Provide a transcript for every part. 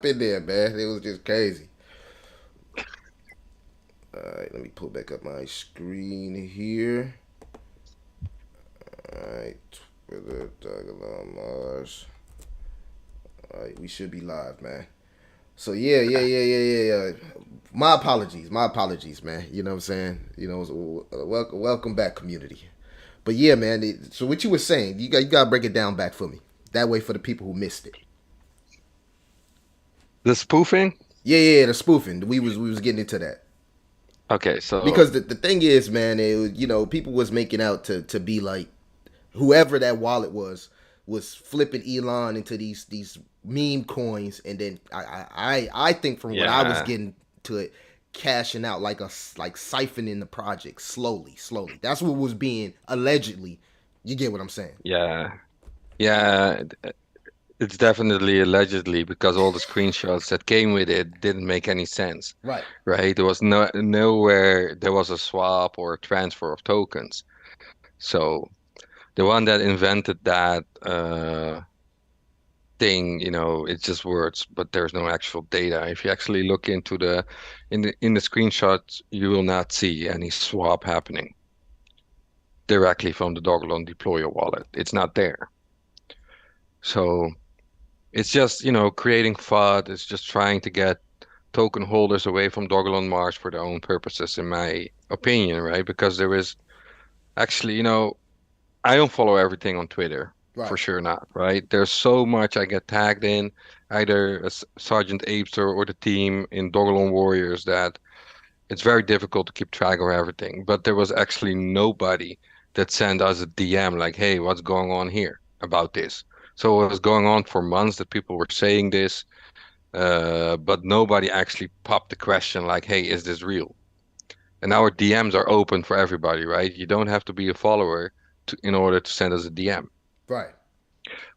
in there, man. It was just crazy. All right, let me pull back up my screen here. All right, Twitter, Dogelon, Mars. All right, we should be live, man. So yeah. My apologies, man. You know what I'm saying? Welcome back, community. But yeah, man. So what you were saying, you got to break it down back for me. That way, for the people who missed it. The spoofing? Yeah, the spoofing. We was getting into that. Okay, so Because the thing is, man, people was making out to be like whoever that wallet was flipping Elon into these meme coins, and then I think from what I was yeah, getting to it, cashing out like siphoning the project slowly. That's what was being allegedly. You get what I'm saying? yeah, yeah. It's definitely allegedly because all the screenshots that came with it didn't make any sense, Right. right? There was nowhere there was a swap or a transfer of tokens. So the one that invented that thing, it's just words, but there's no actual data. If you actually look into the screenshots, you will not see any swap happening directly from the Dogelon deployer wallet. It's not there. So it's just, creating FUD. It's just trying to get token holders away from Dogelon Mars for their own purposes, in my opinion, right? Because there is actually, I don't follow everything on Twitter, for Right. sure not, right? There's so much I get tagged in, either as Sergeant Apester or the team in Dogelon Warriors, that it's very difficult to keep track of everything. But there was actually nobody that sent us a DM like, hey, what's going on here about this? So it was going on for months that people were saying this, but nobody actually popped the question like, hey, is this real? And our DMs are open for everybody, right? You don't have to be a follower in order to send us a DM. Right.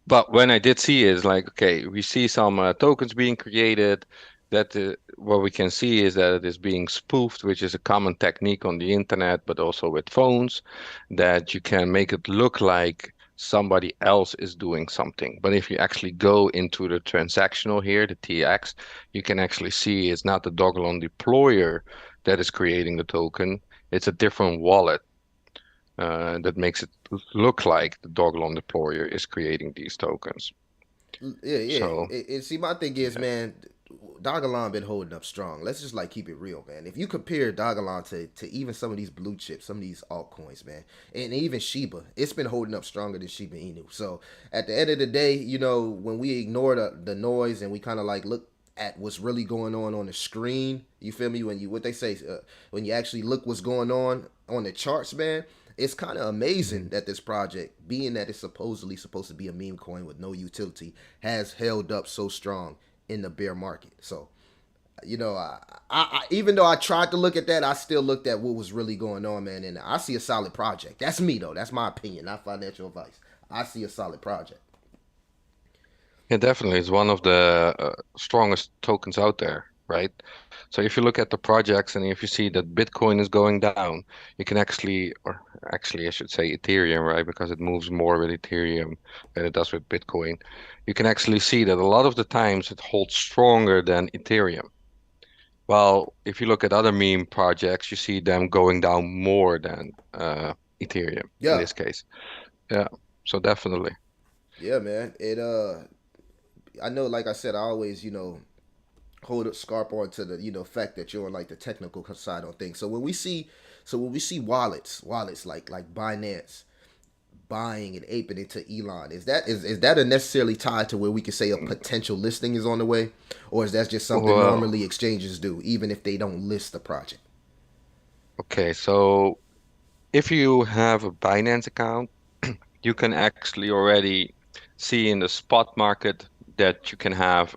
But when I did see is like, okay, we see some tokens being created. That what we can see is that it is being spoofed, which is a common technique on the internet, but also with phones, that you can make it look like somebody else is doing something. But if you actually go into the transactional here, the TX, you can actually see it's not the Dogelon deployer that is creating the token. It's a different wallet that makes it look like the Dogelon deployer is creating these tokens. Yeah. So See, my thing is, yeah, man, Dogelon been holding up strong. Let's just like keep it real, man. If you compare Dogelon to even some of these blue chips, some of these altcoins, man, and even Shiba, it's been holding up stronger than Shiba Inu. So at the end of the day, when we ignore the noise and we kind of like look at what's really going on the screen, you feel me? When you what they say, when you actually look what's going on the charts, man, it's kind of amazing that this project, being that it's supposedly supposed to be a meme coin with no utility, has held up so strong in the bear market. So, even though I tried to look at that, I still looked at what was really going on, man. And I see a solid project. That's me, though. That's my opinion, not financial advice. I see a solid project. yeah, definitely, it's one of the strongest tokens out there, right? So if you look at the projects and if you see that Bitcoin is going down, you can actually, or actually I should say Ethereum, right? Because it moves more with Ethereum than it does with Bitcoin. You can actually see that a lot of the times it holds stronger than Ethereum. Well, if you look at other meme projects, you see them going down more than Ethereum in Yeah, this case. Yeah, so definitely. yeah, man. I know, like I said, I always, hold a scarp on to the fact that you're on like the technical side on things. So when we see wallets like Binance buying and aping into Elon, is that a necessarily tied to where we could say a potential listing is on the way, or is that just something Well, normally exchanges do even if they don't list the project? okay, so if you have a Binance account, you can actually already see in the spot market that you can have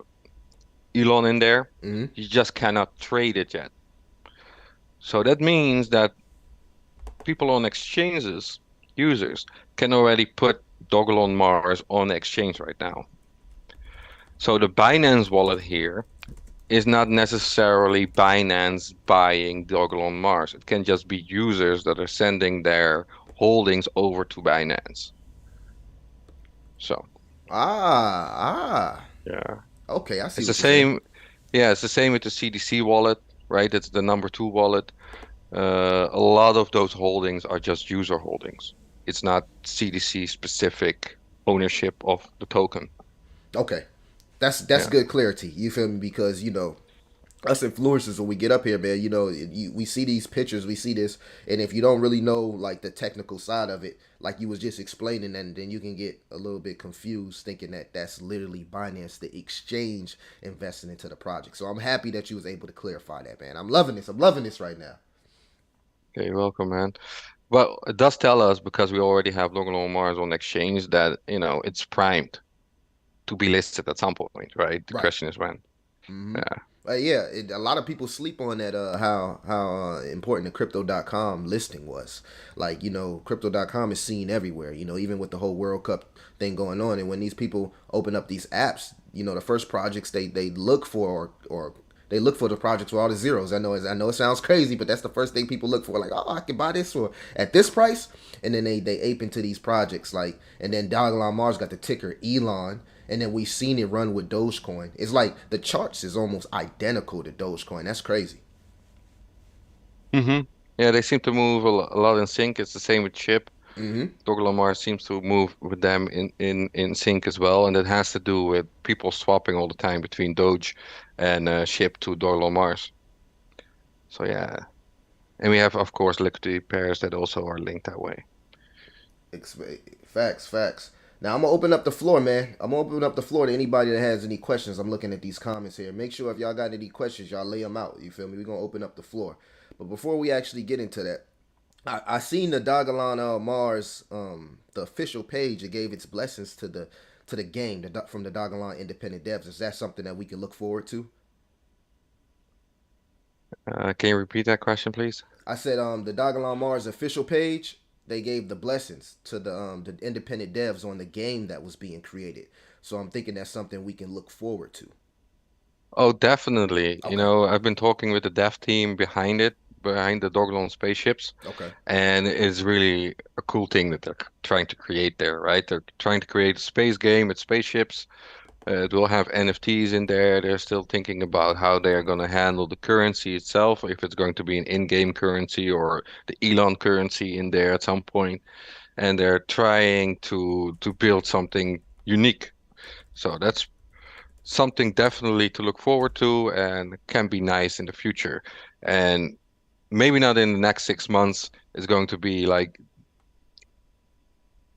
Elon in there. Mm-hmm. You just cannot trade it yet. So that means that people on exchanges, users, can already put Dogelon Mars on the exchange right now. So the Binance wallet here is not necessarily Binance buying Dogelon Mars. It can just be users that are sending their holdings over to Binance. So Ah, yeah. Okay, I see It's the what you're saying. same. Yeah, it's the same with the CDC wallet, right? It's the number two wallet. A lot of those holdings are just user holdings. It's not CDC specific ownership of the token. Okay, that's Yeah. good clarity. You feel me? Because us influencers, when we get up here, man, we see these pictures, we see this, and if you don't really know like the technical side of it, like you was just explaining, then you can get a little bit confused thinking that that's literally Binance, the exchange, investing into the project. So I'm happy that you was able to clarify that, man. I'm loving this. I'm loving this right now. Okay, you're welcome, man. Well, it does tell us because we already have Dogelon Mars on exchange that, it's primed to be listed at some point, right? The Right. question is when. Mm-hmm. Yeah. Yeah, a lot of people sleep on that. How important the Crypto.com listing was. Like Crypto.com is seen everywhere. Even with the whole World Cup thing going on, and when these people open up these apps, the first projects they look for or they look for the projects with all the zeros. I know it sounds crazy, but that's the first thing people look for. Like, oh, I can buy this for at this price, and then they ape into these projects. Like, and then Dogelon Mars got the ticker Elon, and then we've seen it run with Dogecoin. It's like the charts is almost identical to Dogecoin. That's crazy. hmm Yeah, they seem to move a lot in sync. It's the same with Chip. Mm-hmm. Dogelon Mars seems to move with them in sync as well, and that has to do with people swapping all the time between Doge and Chip to Dogelon Mars. So yeah, and we have of course liquidity pairs that also are linked that way. Facts, facts. Now I'm gonna open up the floor, man. I'm gonna open up the floor to anybody that has any questions. I'm looking at these comments here. Make sure if y'all got any questions, y'all lay them out. You feel me? We're gonna open up the floor. But before we actually get into that, I seen the Dogelon Mars, the official page. It gave its blessings to the game from the Dogelon independent devs. Is that something that we can look forward to? Can you repeat that question, please? I said the Dogelon Mars official page. They gave the blessings to the independent devs on the game that was being created. So I'm thinking that's something we can look forward to. Oh, definitely. Okay. I've been talking with the dev team behind it, behind the Dogelon spaceships, Okay. and it's really a cool thing that they're trying to create there, right? They're trying to create a space game with spaceships. It will have NFTs in there. They're still thinking about how they're going to handle the currency itself, if it's going to be an in-game currency or the Elon currency in there at some point. And they're trying to build something unique. So that's something definitely to look forward to and can be nice in the future. And maybe not in the next 6 months is going to be like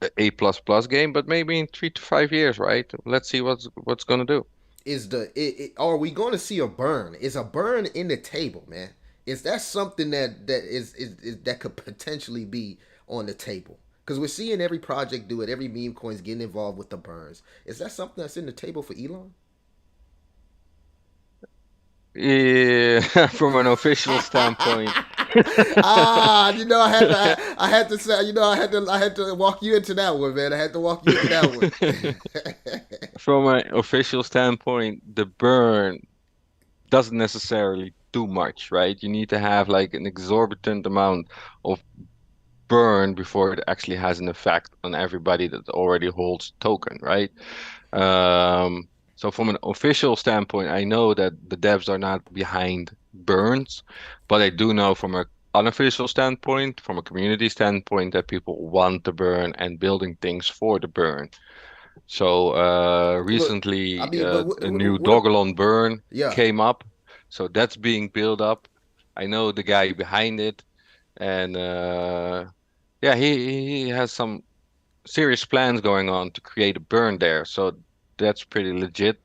a A plus plus game, but maybe in 3 to 5 years, right? Let's see what's gonna do. Are we going to see a burn? Is a burn in the table, man? Is that something that that could potentially be on the table? Because we're seeing every project do it. Every meme coin's getting involved with the burns. Is that something that's in the table for Elon? Yeah, from an official standpoint. I had to say, I had to walk you into that one, man. I had to walk you into that one. From an official standpoint, the burn doesn't necessarily do much, right? You need to have like an exorbitant amount of burn before it actually has an effect on everybody that already holds token, right? So from an official standpoint, I know that the devs are not behind burns, but I do know from a unofficial standpoint, from a community standpoint, that people want the burn and building things for the burn. So Look, I recently, mean, but a new what Dogelon burn yeah, came up, so that's being built up. I know the guy behind it, and yeah, he has some serious plans going on to create a burn there. So that's pretty legit.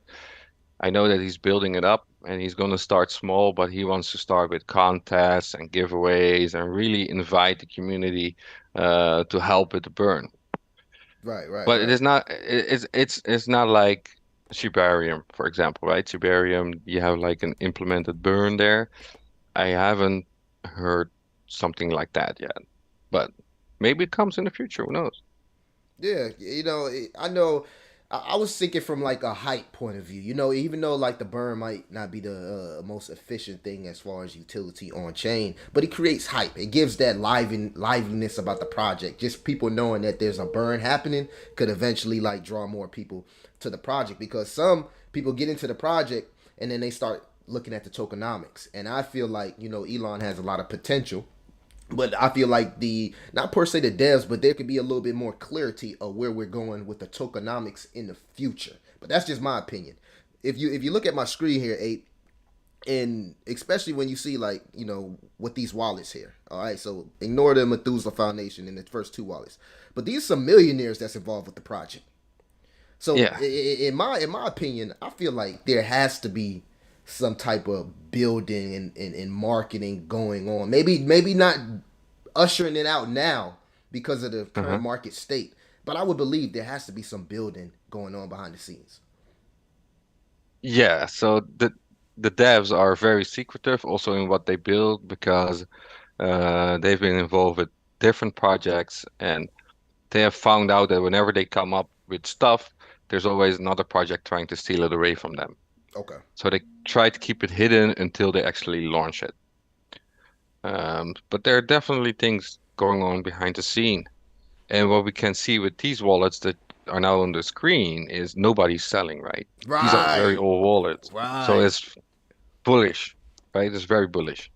I know that he's building it up and he's going to start small, but he wants to start with contests and giveaways and really invite the community to help with the burn. right, right, But it right. is not it's not like Shibarium, for example, right? Shibarium, you have like an implemented burn there. I haven't heard something like that yet, but maybe it comes in the future. Who knows? Yeah, I know. I was thinking from like a hype point of view. Even though like the burn might not be the most efficient thing as far as utility on chain, but it creates hype. It gives that liveliness about the project. Just people knowing that there's a burn happening could eventually like draw more people to the project because some People get into the project and then they start looking at the tokenomics. And I feel like, Elon has a lot of potential, but I feel like the not per se the devs, but there could be a little bit more clarity of where we're going with the tokenomics in the future. But that's just my opinion. If you look at my screen here, Ape, and especially when you see like with these wallets here, all right, so ignore the Methuselah Foundation and the first two wallets, but these are some millionaires that's involved with the project. So Yeah. in my opinion, I feel like there has to be some type of building and marketing going on. Maybe not ushering it out now because of the current Uh-huh. market state, but I would believe there has to be some building going on behind the scenes. Yeah, so the devs are very secretive also in what they build because they've been involved with different projects and they have found out that whenever they come up with stuff, there's always another project trying to steal it away from them. Okay. So they try to keep it hidden until they actually launch it. But there are definitely things going on behind the scene. And what we can see with these wallets that are now on the screen is nobody's selling, right? These are very Right. old wallets. So Right. it's bullish, right? It's very bullish.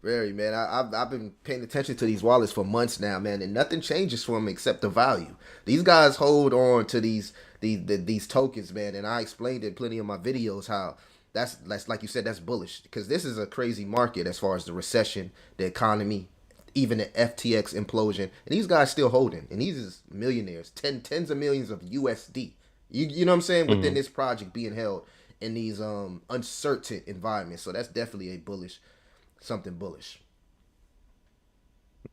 Very, man. I've been paying attention to these wallets for months now, man, and nothing changes for them except the value. These guys hold on to these tokens, man, and I explained in plenty of my videos how that's like you said, that's bullish because this is a crazy market as far as the recession, the economy, even the FTX implosion, and these guys still holding, and these is millionaires, tens of millions of USD. You know what I'm saying within Hmm. this project being held in these uncertain environments. So that's definitely a bullish something bullish.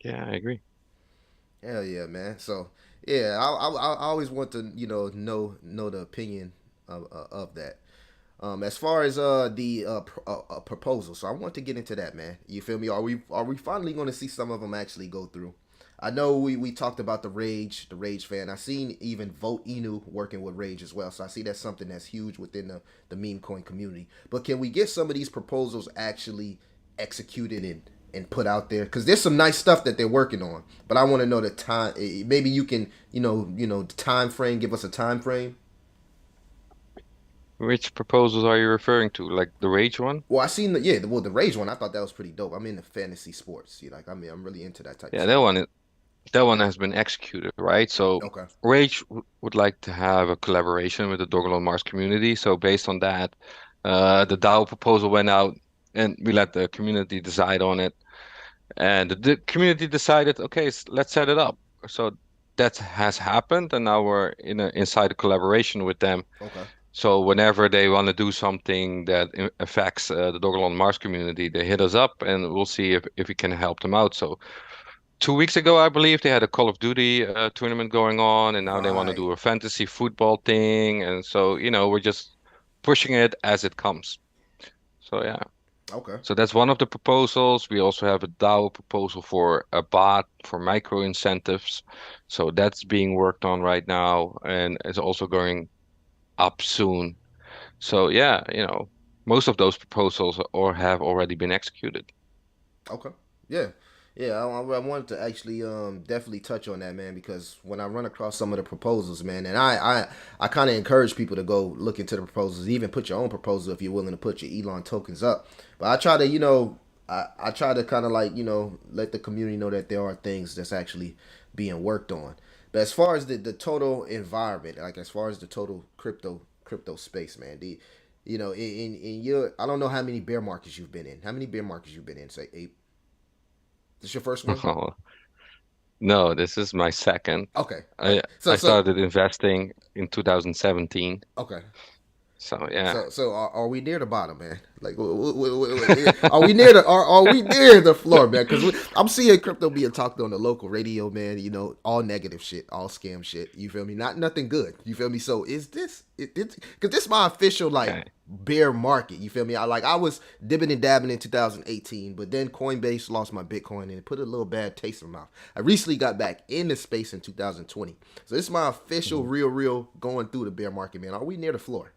Yeah, I agree. Hell yeah, man. So yeah, I always want to know the opinion of that. As far as the proposal, so I want to get into that, man. You feel me? Are we finally going to see some of them actually go through? I know we talked about the Rage fan. I seen even Vote Inu working with Rage as well. So I see that's something that's huge within the meme coin community. But can we get some of these proposals actually executed and put out there? Because there's some nice stuff that they're working on. But I want to know the time. Maybe you can the time frame. Give us a time frame. Which proposals are you referring to? Like the Rage one? Well, I seen the Rage one. I thought that was pretty dope. I'm into fantasy sports. See, like I'm really into that type of Yeah, stuff. that one has been executed, right? So Okay. Rage w would like to have a collaboration with the Dogelon Mars community. So based on that, the DAO proposal went out and we let the community decide on it. And the community decided, okay, let's set it up. So that has happened, and now we're inside a collaboration with them. Okay. So whenever they want to do something that affects the Dogelon Mars community, they hit us up, and we'll see if we can help them out. So 2 weeks ago, I believe they had a Call of Duty tournament going on, and now they want to Right. do a fantasy football thing. And so, we're just pushing it as it comes. So yeah. Okay. So that's one of the proposals. We also have a DAO proposal for a bot for micro incentives. So that's being worked on right now and is also going up soon. So yeah, most of those proposals or have already been executed. Okay. Yeah. Yeah, I wanted to actually definitely touch on that, man, because when I run across some of the proposals, man, and I kind of encourage people to go look into the proposals, even put your own proposal if you're willing to put your Elon tokens up. But I try to, I try to kind of like, let the community know that there are things that's actually being worked on. But as far as the total environment, like as far as the total crypto space, man, in your I don't know how many bear markets you've been in. How many bear markets you've been in? Say eight. This your first one? Oh, no, this is my second. Okay. All right. I So I so started investing in 2017. okay. So yeah. So are we near the bottom, man? Like, are we near are we near the floor, man? Because I'm seeing crypto being talked on the local radio, man. All negative shit, all scam shit. You feel me? Not nothing good. You feel me? So is this because this is my official like Okay. bear market? You feel me? I was dipping and dabbing in 2018, but then Coinbase lost my Bitcoin and it put a little bad taste in my mouth. I recently got back into space in 2020, so this is my official Mhm. real going through the bear market, man. Are we near the floor?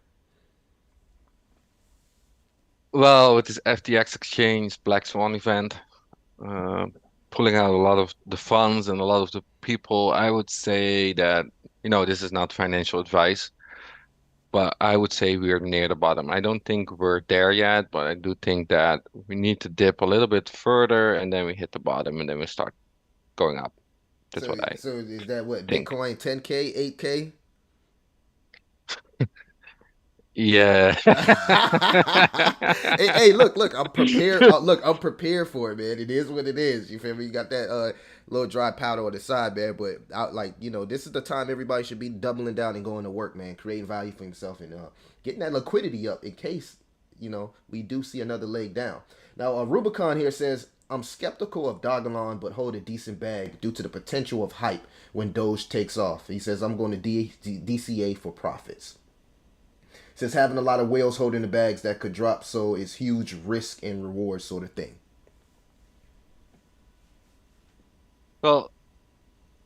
Well, with this FTX exchange Black Swan event, uh, pulling out a lot of the funds and a lot of the people, I would say that, this is not financial advice, but I would say we're near the bottom. I don't think we're there yet, but I do think that we need to dip a little bit further and then we hit the bottom and then we start going up. That's So what I so is that what think. Bitcoin 10K, 8K? Yeah. Hey, look, I'm prepared. Look, I'm prepared for it, man. It is what it is. You feel me? You got that little dry powder on the side, man. But this is the time everybody should be doubling down and going to work, man, creating value for himself and getting that liquidity up in case we do see another leg down. Now, Rubicon here says, I'm skeptical of Dogelon, but hold a decent bag due to the potential of hype when Doge takes off. He says, I'm going to DCA for profits. Says having a lot of whales holding the bags that could drop, so it's huge risk and reward sort of thing. Well,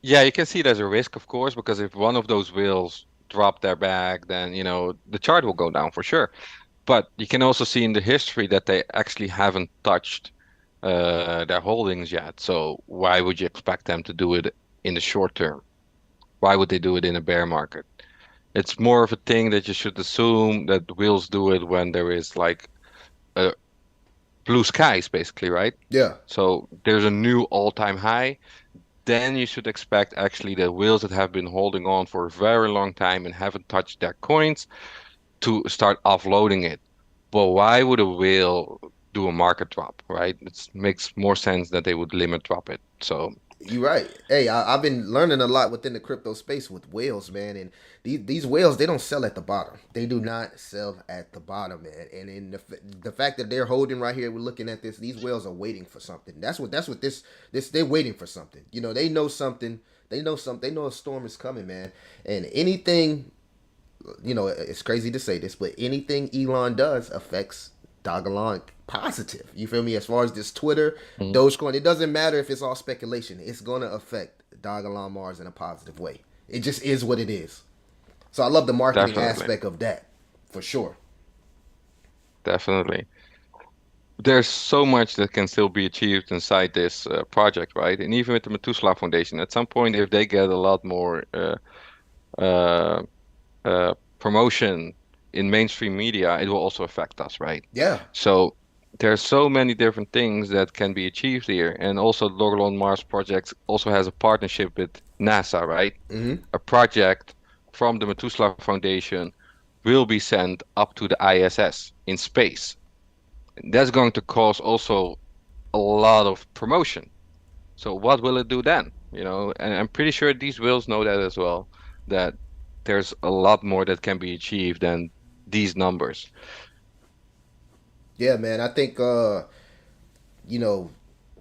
yeah, you can see it as a risk, of course, because if one of those whales drop their bag, then, the chart will go down for sure. But you can also see in the history that they actually haven't touched their holdings yet. So why would you expect them to do it in the short term? Why would they do it in a bear market? It's more of a thing that you should assume that whales do it when there is like a blue skies, basically, right? Yeah, So there's a new all-time high. Then you should expect actually the whales that have been holding on for a very long time and haven't touched their coins to start offloading it. But why would a whale do a market drop, right? It makes more sense that they would limit drop it. So you're right. Hey, I've been learning a lot within the crypto space with whales, man. And these whales, they don't sell at the bottom. They do not sell at the bottom, man. And in the fact that they're holding right here, we're looking at this. These whales are waiting for something. That's what this they're waiting for something. They know something. They know something. They know a storm is coming, man. And anything, it's crazy to say this, but anything Elon does affects Dogelon positive. You feel me? As far as this Twitter, mm, Dogecoin, it doesn't matter if it's all speculation. It's going to affect Dogelon Mars in a positive way. It just is what it is. So I love the marketing definitely, aspect of that, for sure. definitely. There's so much that can still be achieved inside this project, right? And even with the Methuselah Foundation, at some point, if they get a lot more uh, promotion in mainstream media, it will also affect us, right? Yeah. So there's so many different things that can be achieved here. And also Dogelon Mars project also has a partnership with NASA, right? Mm-hmm. A project from the Methuselah Foundation will be sent up to the ISS in space. That's going to cause also a lot of promotion. So what will it do then? And I'm pretty sure these whales know that as well, that there's a lot more that can be achieved than these numbers. Yeah, man. I think you know,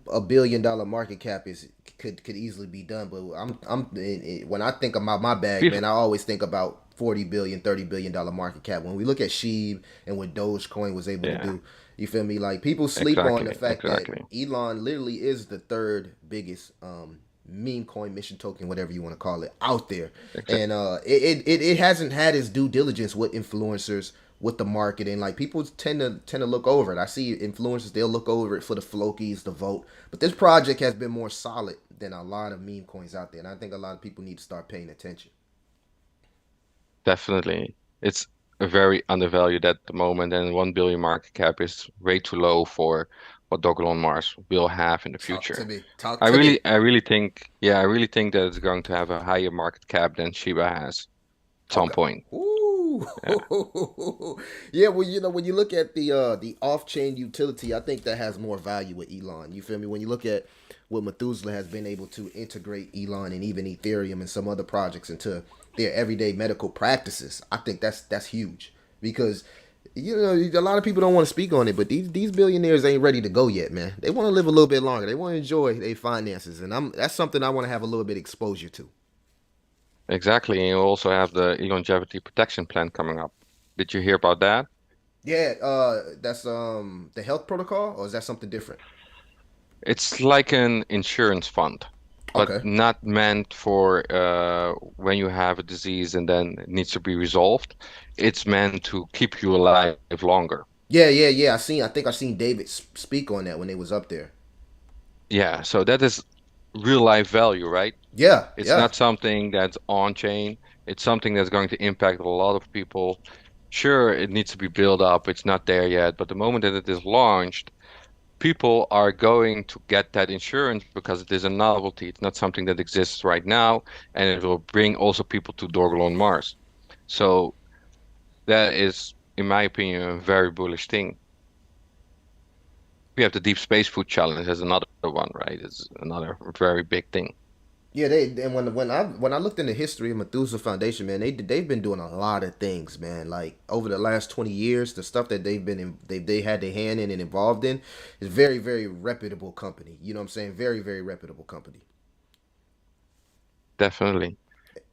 $1 billion market cap is could easily be done. But when I think about my bag, We've, man, I always think about 40 billion, $30 billion market cap. When we look at Sheeb and what Dogecoin was able to yeah, do, you feel me? Like people sleep on the exactly, fact that exactly, Elon literally is the third biggest meme coin mission token, whatever you want to call it, out there. exactly. And it hasn't had its due diligence with influencers, with the marketing. Like people tend to look over it. I see influencers, they'll look over it for the flokies, the vote. But this project has been more solid than a lot of meme coins out there. And I think a lot of people need to start paying attention. Definitely. It's very undervalued at the moment, and 1 billion market cap is way too low for what Dogelon Mars will have in the Talk to future. me. Talk I to me. really, I really think, yeah, I really think that it's going to have a higher market cap than Shiba has at some Okay. point. Ooh. Yeah, Yeah, well, when you look at the off-chain utility, I think that has more value with Elon. You feel me? When you look at what Methuselah has been able to integrate Elon and even Ethereum and some other projects into their everyday medical practices, I think that's huge because a lot of people don't want to speak on it, but these billionaires ain't ready to go yet, man. They want to live a little bit longer. They want to enjoy their finances, and that's something I want to have a little bit exposure to. exactly. And you also have the longevity protection plan coming up. Did you hear about that? Yeah, that's the health protocol, or is that something different? It's like an insurance fund, but Okay. not meant for when you have a disease and then it needs to be resolved. It's meant to keep you alive longer. Yeah, yeah, yeah. I think I seen David speak on that when they was up there. Yeah, so that is real life value, right? Yeah, It's yeah. not something that's on chain. It's something that's going to impact a lot of people. Sure, it needs to be built up. It's not there yet, but the moment that it is launched, people are going to get that insurance because it is a novelty. It's not something that exists right now, and it will bring also people to Dogelon Mars. So that is, in my opinion, a very bullish thing. We have the Deep Space Food Challenge as another one, right? It's another very big thing. Yeah, they and when I looked into history of Methuselah Foundation, man, they've been doing a lot of things, man. Like over the last 20 years, the stuff that they had their hand in and involved in is very reputable company. You know what I'm saying? Very reputable company. Definitely.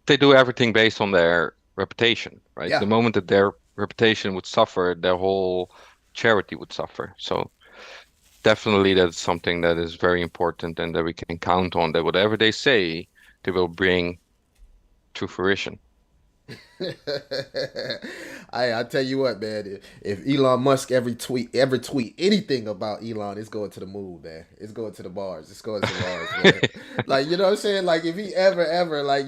They do everything based on their reputation, right? Yeah. The moment that their reputation would suffer, their whole charity would suffer. So definitely that's something that is very important and that we can count on, that whatever they say, they will bring to fruition. I tell you what, man. If Elon Musk ever tweet anything about Elon, it's going to the moon, man. It's going to the Mars. It's going to Mars, man. Like you know what I'm saying? Like if he ever like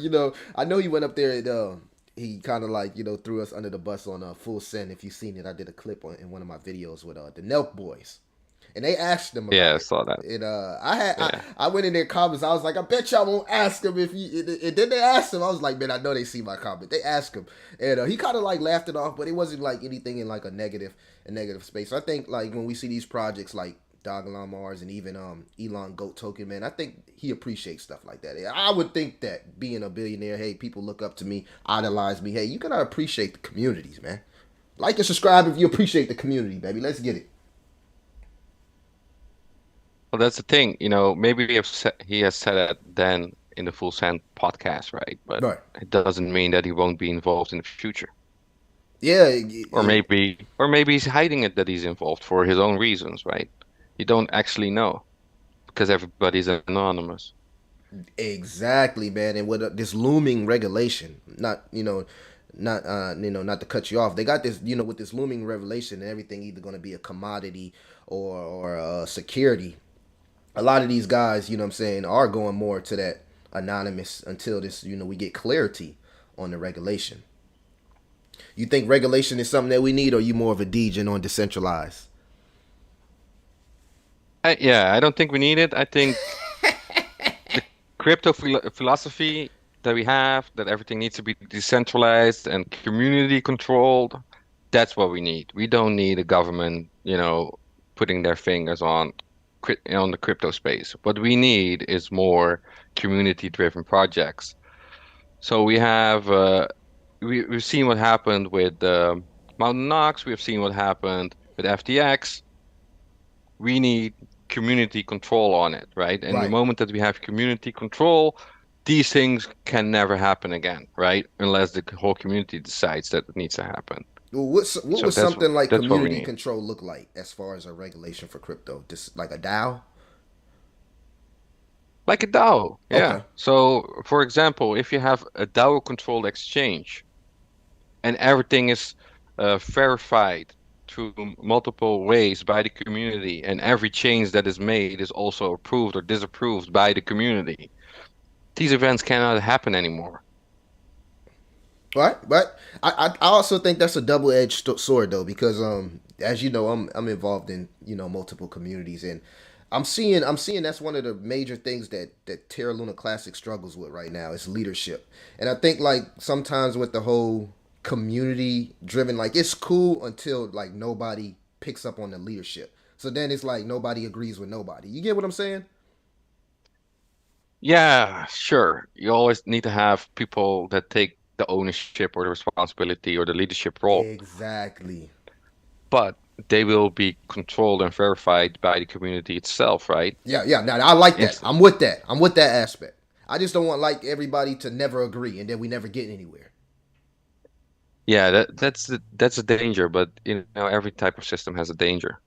I know he went up there and he kind of like threw us under the bus on Full Send. If you've seen it, I did a clip in one of my videos with the Nelk Boys, and they asked him Yeah, about I it. saw that. And Yeah. I went in their comments. I was like, I bet y'all won't ask him if he. And then they asked him. I was like, man, I know they see my comment. They asked him, and he kind of like laughed it off, but it wasn't like anything in like a negative space. So I think like when we see these projects like Dogelon Mars and even Elon Goat Token, man, I think he appreciates stuff like that. I would think that being a billionaire, hey, people look up to me, idolize me. Hey, you gotta appreciate the communities, man. Like and subscribe if you appreciate the community, baby. Let's get it. Well, that's the thing, maybe he has said it then in the Full Send podcast, right? But Right. it doesn't mean that he won't be involved in the future. Yeah. Or maybe he's hiding it that he's involved for his own reasons, right? You don't actually know because everybody's anonymous. Exactly, man. And with this looming regulation, not to cut you off, they got this, with this looming revelation and everything either going to be a commodity or security. A lot of these guys, you know what I'm saying, are going more to that anonymous until this, we get clarity on the regulation. You think regulation is something that we need, or are you more of a degen on decentralized? Yeah, I don't think we need it. I think the crypto philosophy that we have, that everything needs to be decentralized and community controlled, that's what we need. We don't need a government, putting their fingers on the crypto space. What we need is more community-driven projects. So we've seen what happened with Mountain Knox. We've seen what happened with FTX. We need community control on it, right? And the Right. moment that we have community control, these things can never happen again, right? Unless the whole community decides that it needs to happen. Well, what So would something like that's what we community need. control look like as far as a regulation for crypto? Just like a DAO? Like a DAO, yeah. Okay. So, for example, if you have a DAO-controlled exchange and everything is verified through multiple ways by the community, and every change that is made is also approved or disapproved by the community, these events cannot happen anymore. Right, but I also think that's a double edged sword though, because as you know, I'm involved in multiple communities, and I'm seeing that's one of the major things that Terra Luna Classic struggles with right now is leadership. And I think like sometimes with the whole community driven, like it's cool until like nobody picks up on the leadership. So then it's like nobody agrees with nobody. You get what I'm saying? Yeah, sure. You always need to have people that take the ownership or the responsibility or the leadership role, Exactly. but they will be controlled and verified by the community itself, right? Yeah. Now I like that. Inst I'm with that. I'm with that aspect. I just don't want like everybody to never agree and then we never get anywhere. Yeah, that's a danger, but every type of system has a danger.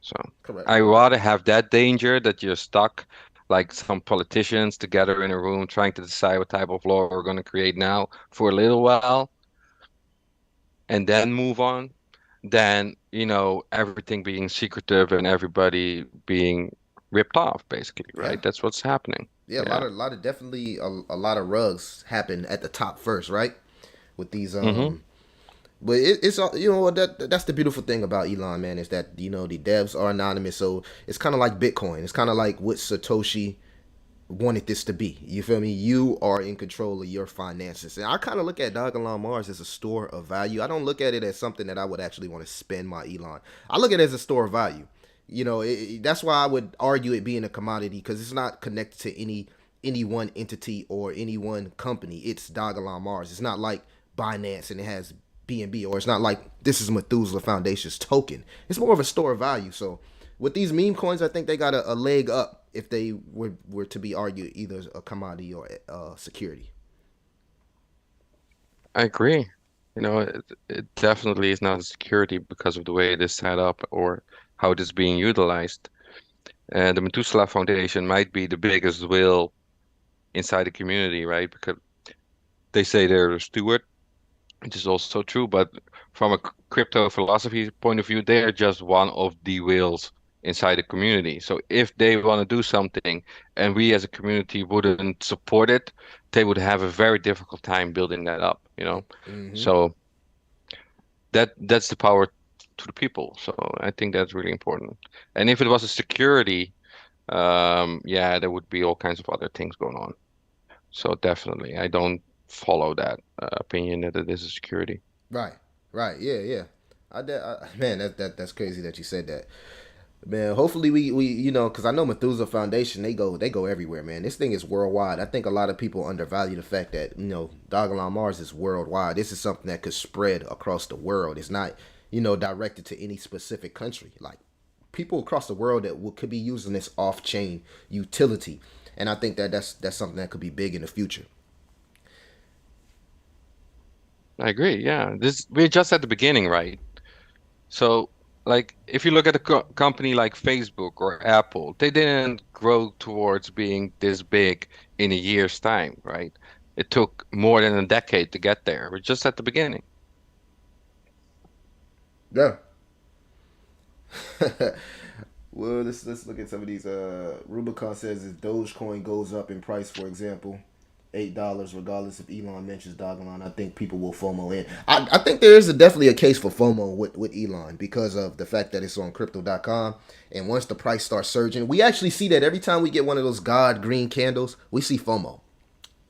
So Correct. I Correct. rather have that danger that you're stuck like some politicians together in a room trying to decide what type of law we're going to create now for a little while and then move on, than, everything being secretive and everybody being ripped off, basically, Yeah. right? That's what's happening. Yeah. A Yeah. lot of definitely a lot of rugs happen at the top first, right? With these Hmm. But it's all that's the beautiful thing about Elon, man, is that the devs are anonymous, so it's kind of like Bitcoin. It's kind of like what Satoshi wanted this to be. You feel me? You are in control of your finances. And I kind of look at Dogelon Mars as a store of value. I don't look at it as something that I would actually want to spend my Elon. I look at it as a store of value. That's why I would argue it being a commodity, because it's not connected to any one entity or any one company. It's Dogelon Mars. It's not like Binance and it has BNB, or it's not like this is Methuselah Foundation's token. It's more of a store of value. So with these meme coins, I think they got a leg up if they were to be argued either a commodity or security. I agree. It definitely is not a security because of the way it is set up or how it is being utilized. And the Methuselah Foundation might be the biggest whale inside the community, right? Because they say they're a steward, which is also true, but from a crypto philosophy point of view, they are just one of the whales inside the community. So if they want to do something and we as a community wouldn't support it, they would have a very difficult time building that up. Mm-hmm. So that's the power to the people. So I think that's really important. And if it was a security, yeah, there would be all kinds of other things going on. So definitely, I don't follow that opinion that it is a security. Right. Right. Yeah. Yeah. Man, that's crazy that you said that. Man, hopefully we because I know Methuselah Foundation, they go everywhere, man. This thing is worldwide. I think a lot of people undervalue the fact that Dogelon Mars is worldwide. This is something that could spread across the world. It's not directed to any specific country. Like people across the world that could be using this off chain utility, and I think that's something that could be big in the future. I agree. Yeah, we're just at the beginning, right? So, like, if you look at a company like Facebook or Apple, they didn't grow towards being this big in a year's time, right? It took more than a decade to get there. We're just at the beginning. Yeah. Well, let's look at some of these. Rubicon says if Dogecoin goes up in price, for example, $8, regardless if Elon mentions Dogelon, I think people will FOMO in. I think there is definitely a case for FOMO with Elon because of the fact that it's on crypto.com. And once the price starts surging, we actually see that every time we get one of those God green candles, we see FOMO.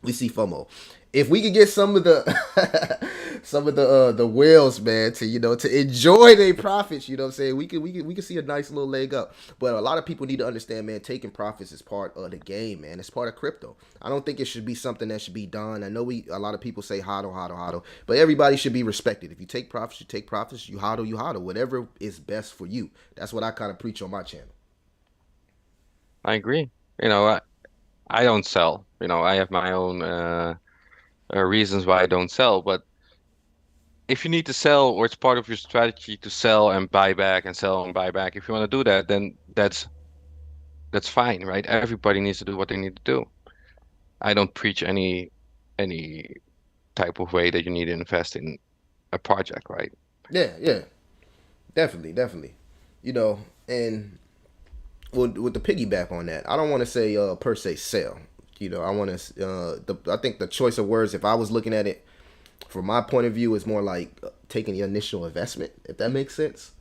We see FOMO. If we could get some of the some of the whales, man, to to enjoy their profits, you know what I'm saying? We can see a nice little leg up. But a lot of people need to understand, man, taking profits is part of the game, man. It's part of crypto. I don't think it should be something that should be done. I know a lot of people say hodl, hodl, hodl, but everybody should be respected. If you take profits, you take profits. You hodl, you hodl. Whatever is best for you. That's what I kind of preach on my channel. I agree. You know, I, I don't sell. I have my own reasons why I don't sell, but if you need to sell or it's part of your strategy to sell and buy back and sell and buy back, if you want to do that, then that's fine, right? Everybody needs to do what they need to do. I don't preach any type of way that you need to invest in a project, right? Yeah, yeah, definitely, definitely. And with the piggyback on that, I don't want to say per se sell. I want to. I think the choice of words, if I was looking at it from my point of view, is more like taking the initial investment, if that makes sense.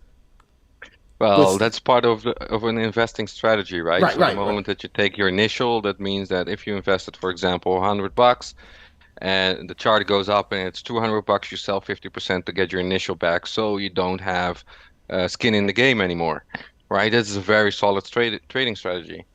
Well, But that's part of an investing strategy, right? right, So the right, right. moment that you take your initial, that means that if you invested, for example, $100 and the chart goes up and it's $200, you sell 50% to get your initial back, so you don't have skin in the game anymore, right? This is a very solid trading strategy.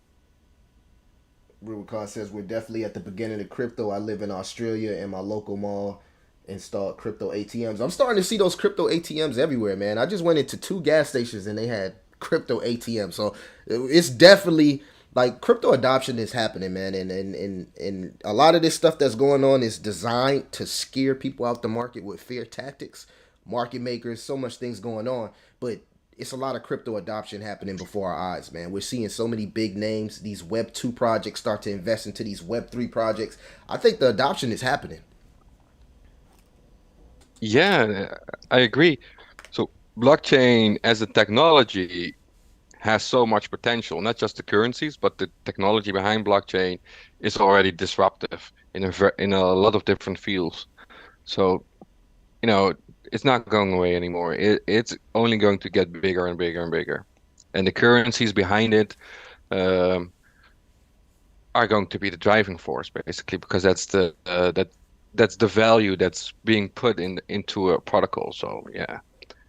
Rubicon says we're definitely at the beginning of crypto. I live in Australia, and my local mall installed crypto ATMs. I'm starting to see those crypto ATMs everywhere, man. I just went into two gas stations and they had crypto ATMs. So it's definitely like crypto adoption is happening, man. And a lot of this stuff that's going on is designed to scare people out the market with fear tactics, market makers, so much things going on. But it's a lot of crypto adoption happening before our eyes, man. We're seeing so many big names, these Web 2 projects start to invest into these Web 3 projects. I think the adoption is happening. Yeah, I agree. So blockchain as a technology has so much potential, not just the currencies, but the technology behind blockchain is already disruptive in a lot of different fields. So, you know, It's not going away anymore. It's only going to get bigger and bigger and bigger. And the currencies behind it um, are going to be the driving force, basically, because that's the value that's being put into a protocol. So yeah,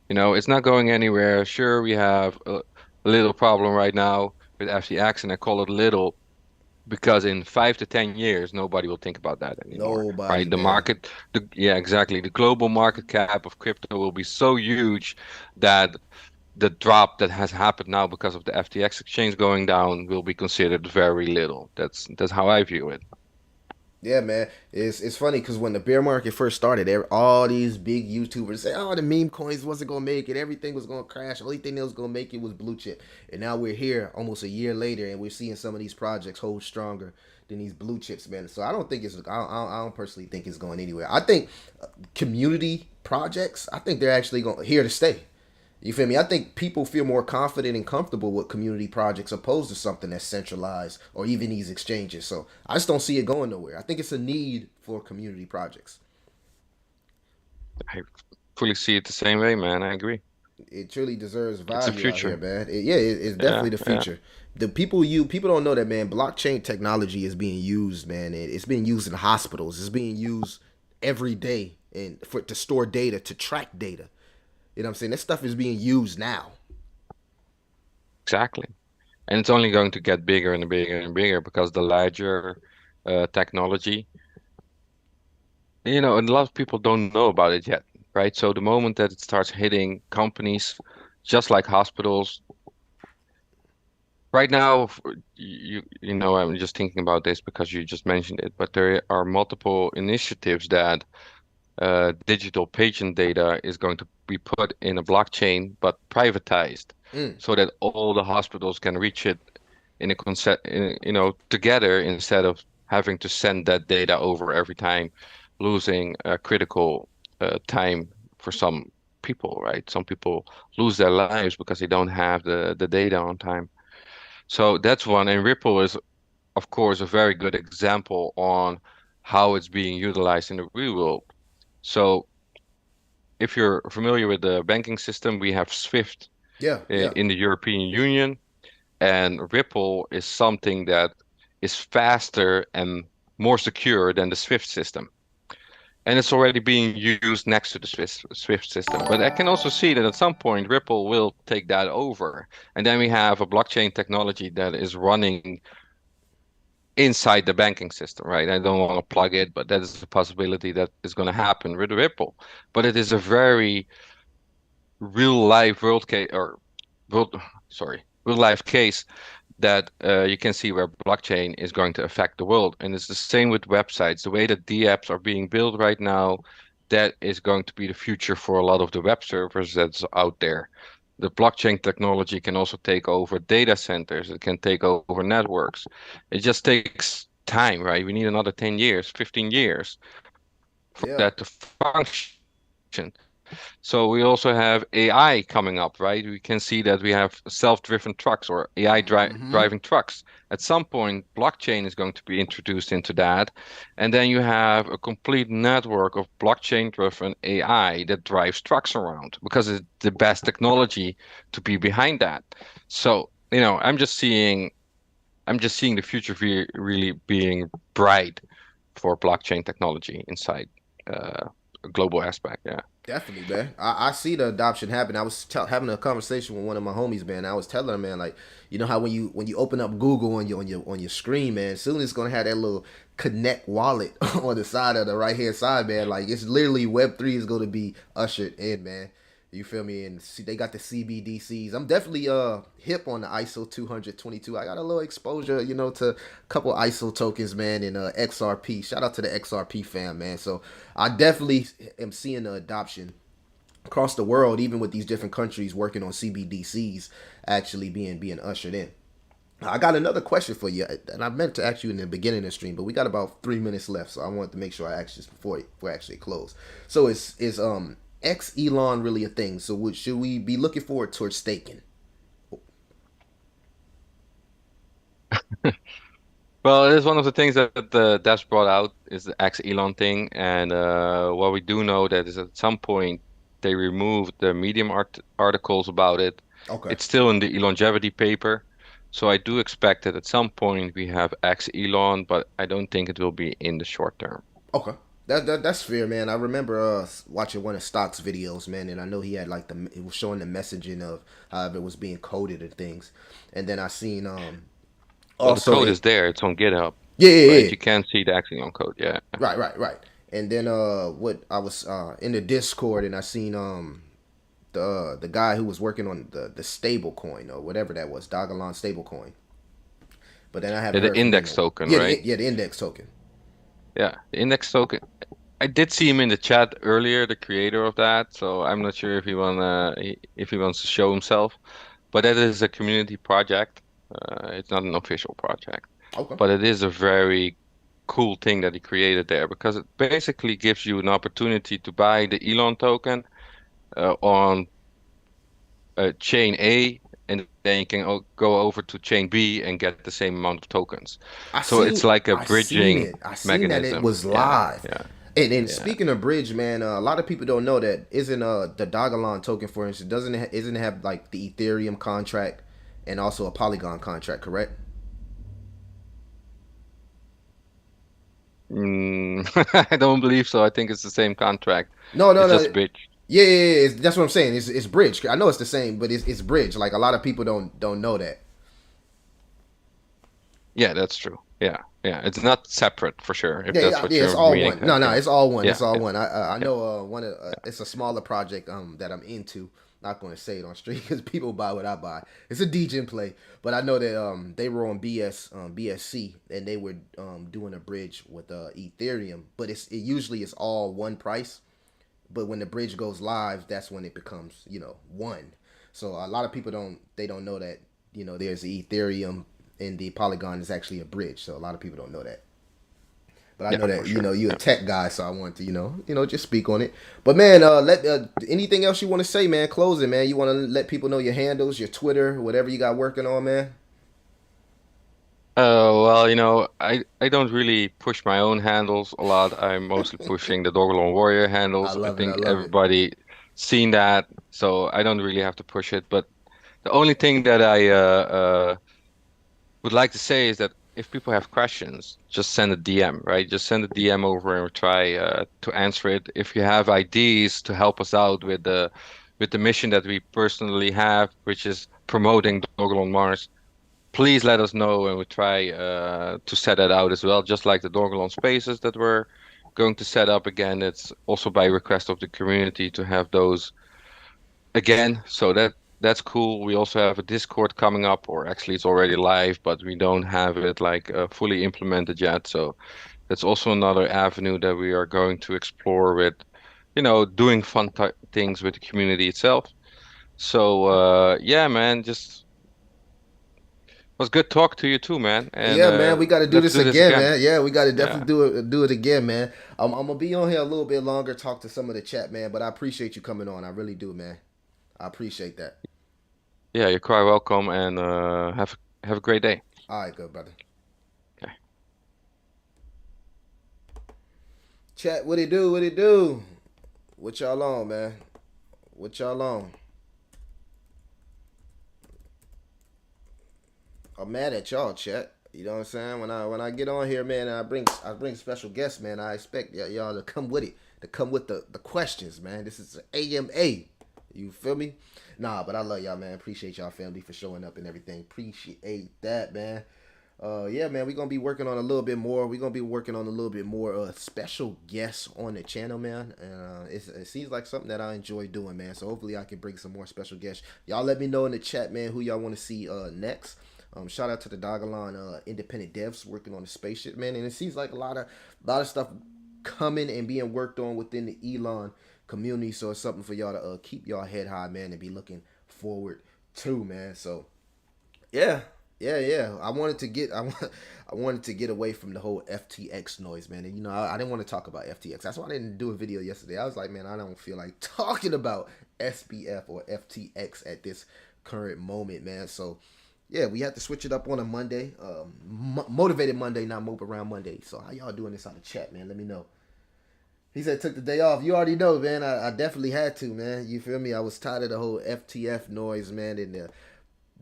it's not going anywhere. Sure, we have a little problem right now with FTX, and I call it little because in 5 to 10 years, nobody will think about that anymore, Nobody, right? man. Yeah, exactly. The global market cap of crypto will be so huge that the drop that has happened now because of the FTX exchange going down will be considered very little. That's how I view it. Yeah, man. It's funny because when the bear market first started, all these big YouTubers say, "Oh, the meme coins wasn't gonna make it. Everything was gonna crash. Only thing that was gonna make it was blue chip." And now we're here, almost a year later, and we're seeing some of these projects hold stronger than these blue chips, man. So I don't think it's. I don't personally think it's going anywhere. I think community projects. I think they're actually going here to stay. You feel me? I think people feel more confident and comfortable with community projects opposed to something that's centralized or even these exchanges. So I just don't see it going nowhere. I think it's a need for community projects. I fully see it the same way, man. I agree. It truly deserves It's the value out here, future. man. It's Yeah, definitely the yeah. future. The people don't know that, man. Blockchain technology is being used, man. It's being used in hospitals. It's being used every day and for to store data, to track data. You know what I'm saying? That stuff is being used now. Exactly. And it's only going to get bigger and bigger and bigger because the larger technology, and a lot of people don't know about it yet, right? So the moment that it starts hitting companies, just like hospitals, right now, I'm just thinking about this because you just mentioned it, but there are multiple initiatives that digital patient data is going to be put in a blockchain, but privatized, Mm, so that all the hospitals can reach it in a concept, together instead of having to send that data over every time, losing critical time for some people, right? Some people lose their lives because they don't have the data on time. So that's one. And Ripple is, of course, a very good example on how it's being utilized in the real world. So if you're familiar with the banking system, we have SWIFT yeah, yeah. in the European Union, and Ripple is something that is faster and more secure than the SWIFT system. And it's already being used next to the SWIFT system. But I can also see that at some point Ripple will take that over. And then we have a blockchain technology that is running inside the banking system, right? I don't want to plug it, but that is a possibility that is going to happen with Ripple. But it is a very real life world case or world, sorry, real life case that you can see where blockchain is going to affect the world. And it's the same with websites. The way that the apps are being built right now, that is going to be the future for a lot of the web servers that's out there. The blockchain technology can also take over data centers. It can take over networks. It just takes time, right? We need another 10 years, 15 years for Yeah. that to function. So we also have AI coming up, right? We can see that we have self-driven trucks or AI Mm-hmm. driving trucks. At some point, blockchain is going to be introduced into that. And then you have a complete network of blockchain-driven AI that drives trucks around because it's the best technology to be behind that. So, I'm just seeing the future really being bright for blockchain technology inside a global aspect. Yeah. Definitely, man. I see the adoption happen. I was having a conversation with one of my homies, man. I was telling him, man, like, you know how when you open up Google on your screen, man, soon it's gonna have that little connect wallet on the side of the right hand side, man. Like it's literally Web3 is gonna be ushered in, man. You feel me? And see, they got the CBDCs. I'm definitely hip on the ISO 222. I got a little exposure, to a couple ISO tokens, man, and XRP. Shout out to the XRP fam, man. So I definitely am seeing the adoption across the world, even with these different countries working on CBDCs actually being ushered in. I got another question for you, and I meant to ask you in the beginning of the stream, but we got about 3 minutes left, so I wanted to make sure I asked this before I actually close. So is X Elon really a thing? So should we be looking forward towards staking? Well, it is one of the things that Devs brought out is the X Elon thing, and what we do know that is at some point. They removed the Medium articles about it. Okay. It's still in the longevity paper. So I do expect that at some point we have X Elon, but I don't think it will be in the short term. Okay. That's fair, man. I remember watching one of Stock's videos, man, and I know he had like it was showing the messaging of how it was being coded and things, and then I seen Well, the also code it, is there. It's on GitHub, yeah, yeah, right? yeah, You can see the X Elon code. Yeah. right, and then what I was in the Discord and I seen the guy who was working on the stable coin or whatever that was, Dogelon stable coin, but then I Yeah, haven't the heard from him. index token, Yeah, right? the index token. Yeah, the index token. I did see him in the chat earlier, the creator of that. So I'm not sure if he wants to show himself. But that is a community project. It's not an official project, Okay. but it is a very cool thing that he created there because it basically gives you an opportunity to buy the Elon token on chain A, and then you can go over to chain B and get the same amount of tokens. So it's like a I seen bridging it. I seen that it mechanism. was Yeah, live. yeah, And yeah. speaking of bridge, man, a lot of people don't know that isn't the Dogelon token, for instance, isn't it have like the Ethereum contract and also a Polygon contract, correct? I don't believe so. I think it's the same contract. No, no, It's no. just bridge. Yeah, yeah, yeah. That's what I'm saying. It's bridge. I know it's the same, but it's bridge. Like a lot of people don't know that. Yeah, that's true. Yeah, yeah. It's not separate for sure, if Yeah, that's yeah, what yeah. It's you're all meaning one. to. No, no, Yeah, it's all one. yeah, It's all yeah, one. I yeah, know one. It's a smaller project that I'm into. Not going to say it on street because people buy what I buy. It's a DJ play, but I know that they were on BSC and they were doing a bridge with Ethereum. But it usually is all one price. But when the bridge goes live, that's when it becomes one. So a lot of people don't know that there's the Ethereum and the Polygon is actually a bridge. So a lot of people don't know that. But I yeah, know for that sure. you're a Yeah. tech guy, so I wanted to just speak on it. But man, let anything else you want to say, man? Close it, man. You want to let people know your handles, your Twitter, whatever you got working on, man. Well, I don't really push my own handles a lot. I'm mostly pushing the Dogelon Warrior I handles. I love it. I think love it. everybody seen that, so I don't really have to push it. But the only thing that I would like to say is that if people have questions, just send a DM, right? Just send a DM over and we'll try to answer it. If you have ideas to help us out with the mission that we personally have, which is promoting Dogelon Mars, please let us know and we'll try to set that out as well. Just like the Dogelon spaces that we're going to set up again. It's also by request of the community to have those again. So that's cool. We also have a Discord coming up, or actually it's already live, but we don't have it like fully implemented yet. So that's also another avenue that we are going to explore with, doing fun things with the community itself. So yeah, man, just was good talk to you too, man. And Yeah, man, we got to do let's this do this again, again. man. Yeah, we got to Yeah. definitely do it again, man. I'm gonna be on here a little bit longer, talk to some of the chat, man. But I appreciate you coming on. I really do, man. I appreciate that. Yeah, you're quite welcome and have a great day. All right, good brother. Okay. Chat, what it do? What it do? What y'all on, man? What y'all on? I'm mad at y'all, chat. You know what I'm saying? When I get on here, man, and I bring special guests, man. I expect y'all to come with it, to come with the questions, man. This is an AMA. You feel me? Nah, but I love y'all, man. Appreciate y'all family for showing up and everything. Appreciate that, man. Yeah, man, we're gonna be working on a little bit more. We're gonna be working on a little bit more special guests on the channel, man. And it seems like something that I enjoy doing, man. So hopefully I can bring some more special guests. Y'all let me know in the chat, man, who y'all want to see next. Shout out to the Dogelon independent devs working on the spaceship, man. And it seems like a lot of stuff coming and being worked on within the Elon community. So it's something for y'all to keep y'all head high, man, and be looking forward to, man. So yeah, yeah. I wanted to get away from the whole FTX noise, man. And I didn't want to talk about FTX. That's why I didn't do a video yesterday. I was like, man, I don't feel like talking about SBF or FTX at this current moment, man. So yeah, we had to switch it up on a Monday. Motivated Monday, not Mope Around Monday. So how y'all doing this on the chat, man? Let me know. He said took the day off. You already know, man. I definitely had to, man. You feel me? I was tired of the whole FTF noise, man, and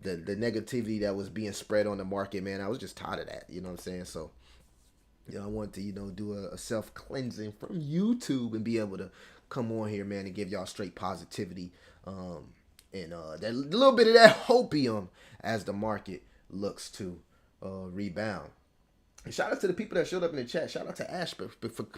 the negativity that was being spread on the market, man. I was just tired of that. You know what I'm saying? So, I wanted to, do a self cleansing from YouTube and be able to come on here, man, and give y'all straight positivity, and that little bit of that hopium as the market looks to rebound. And shout out to the people that showed up in the chat. Shout out to Ash for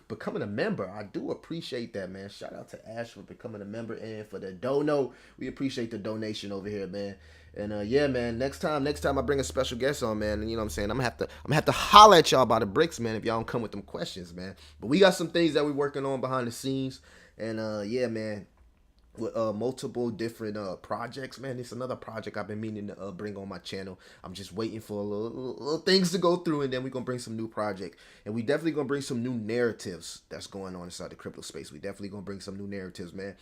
becoming a member. I do appreciate that, man. Shout out to Ash for becoming a member and for the dono. We appreciate the donation over here, man. And yeah, man. Next time I bring a special guest on, man. And you know what I'm saying? I'm gonna have to holler at y'all about the bricks, man. If y'all don't come with them questions, man. But we got some things that we're working on behind the scenes. And yeah, man, with multiple different projects, man. It's another project I've been meaning to bring on my channel. I'm just waiting for little things to go through, and then we're gonna bring some new project, and we definitely gonna bring some new narratives that's going on inside the crypto space. We definitely gonna bring some new narratives, man,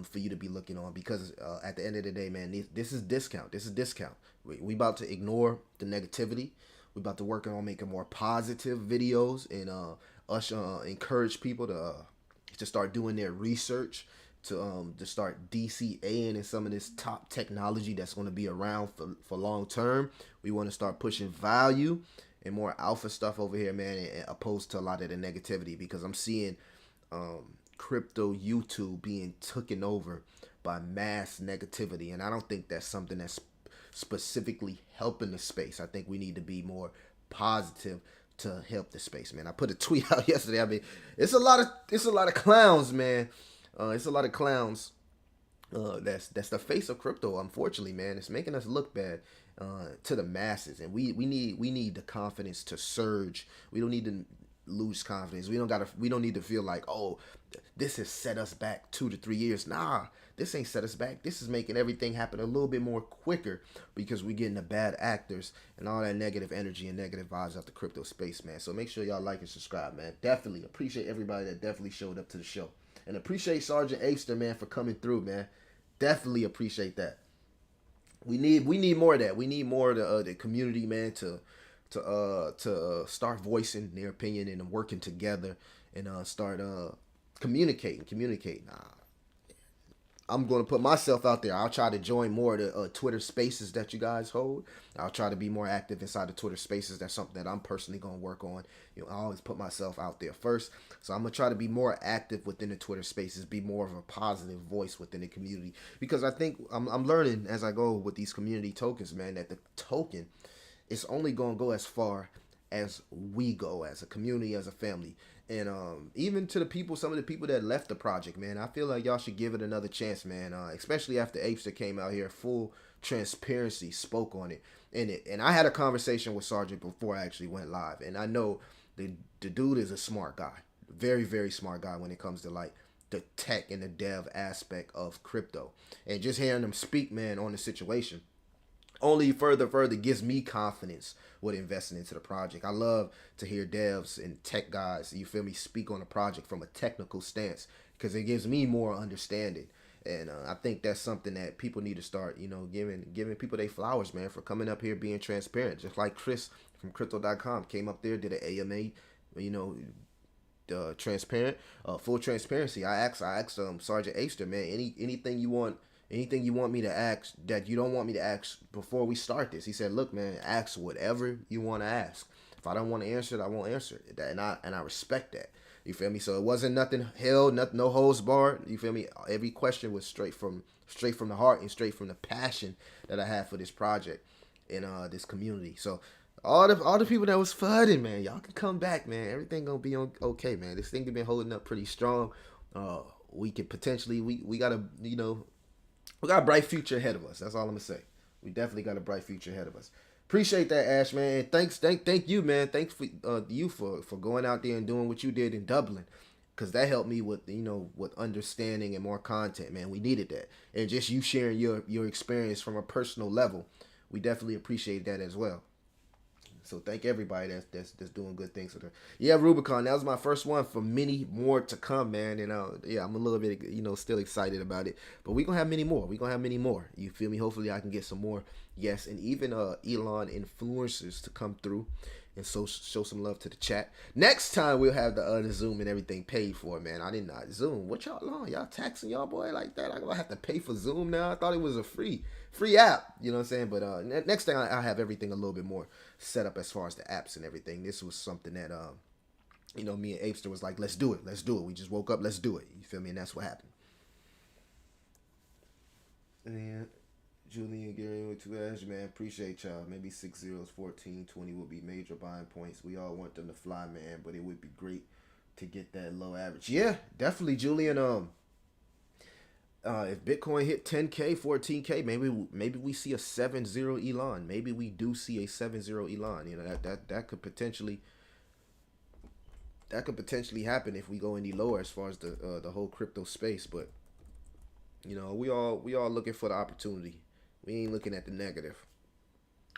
for you to be looking on, because at the end of the day, man, this is discount. This is discount. We about to ignore the negativity. We about to work on making more positive videos, and us encourage people to start doing their research, to start DCAing in some of this top technology that's going to be around for long term. We want to start pushing value and more alpha stuff over here, man, and opposed to a lot of the negativity, because I'm seeing crypto YouTube being taken over by mass negativity, and I don't think that's something that's specifically helping the space. I think we need to be more positive to help the space, man. I put a tweet out yesterday. I mean, it's a lot of clowns, man. It's a lot of clowns. That's the face of crypto. Unfortunately, man, it's making us look bad to the masses, and we need the confidence to surge. We don't need to lose confidence. We don't need to feel like, oh, this has set us back 2 to 3 years. Nah, this ain't set us back. This is making everything happen a little bit more quicker, because we're getting the bad actors and all that negative energy and negative vibes out the crypto space, man. So make sure y'all like and subscribe, man. Definitely appreciate everybody that definitely showed up to the show. And appreciate Sergeant Aster, man, for coming through, man. Definitely appreciate that. We need more of that. We need more of the community, man, to start voicing their opinion and working together, and start communicating. I'm going to put myself out there. I'll try to join more of the Twitter spaces that you guys hold. I'll try to be more active inside the Twitter spaces. That's something that I'm personally going to work on. I always put myself out there first. So I'm going to try to be more active within the Twitter spaces, be more of a positive voice within the community. Because I think I'm learning as I go with these community tokens, man, that the token is only going to go as far as we go as a community, as a family. And even to some of the people that left the project, man, I feel like y'all should give it another chance, man. Especially after Apester came out here, full transparency, spoke on it. And I had a conversation with Sergeant before I actually went live. And I know the dude is a smart guy. Very, very smart guy when it comes to like the tech and the dev aspect of crypto. And just hearing him speak, man, on the situation only further gives me confidence with investing into the project. I love to hear devs and tech guys, you feel me, speak on a project from a technical stance, because it gives me more understanding. And I think that's something that people need to start, giving people their flowers, man, for coming up here being transparent. Just like Chris from crypto.com came up there, did an AMA, transparent, full transparency. I asked Sergeant Aster, man, anything you want me to ask that you don't want me to ask before we start this? He said, look, man, ask whatever you want to ask. If I don't want to answer it, I won't answer it. And I respect that. You feel me? So it wasn't nothing held, no holds barred. You feel me? Every question was straight from the heart and straight from the passion that I have for this project and this community. So all the people that was flooding, man, y'all can come back, man. Everything gonna be okay, man. This thing has been holding up pretty strong. We could potentially we gotta we got a bright future ahead of us. That's all I'm gonna say. We definitely got a bright future ahead of us. Appreciate that, Ash, man. Thank you, man. Thanks for you for going out there and doing what you did in Dublin, because that helped me with with understanding and more content, man. We needed that, and just you sharing your experience from a personal level. We definitely appreciate that as well. So thank everybody that's doing good things with her. Yeah, Rubicon, that was my first one, for many more to come, man. And yeah, I'm a little bit still excited about it. But we're gonna have many more. You feel me? Hopefully I can get some more. Yes, and even Elon influencers to come through and so show some love to the chat. Next time we'll have the Zoom and everything paid for, man. I did not Zoom. What y'all on? Y'all taxing y'all boy like that? I gonna have to pay for Zoom now. I thought it was a free app. You know what I'm saying? But next thing I have everything a little bit more set up as far as the apps and everything. This was something that you know, me and Apester was like, let's do it. We just woke up, let's do it. You feel me? And that's what happened. And Julian, Gary with 2 Ash, man, appreciate y'all. Maybe 6 zeros, 14, 20 will be major buying points. We all want them to fly, man, but it would be great to get that low average. Yeah, definitely, Julian. If Bitcoin hit 10K, 14K, maybe we see a 7-0 elon. Maybe we do see a 7-0 elon. You know, that could potentially happen if we go any lower as far as the whole crypto space. But you know, we all looking for the opportunity. We ain't looking at the negative.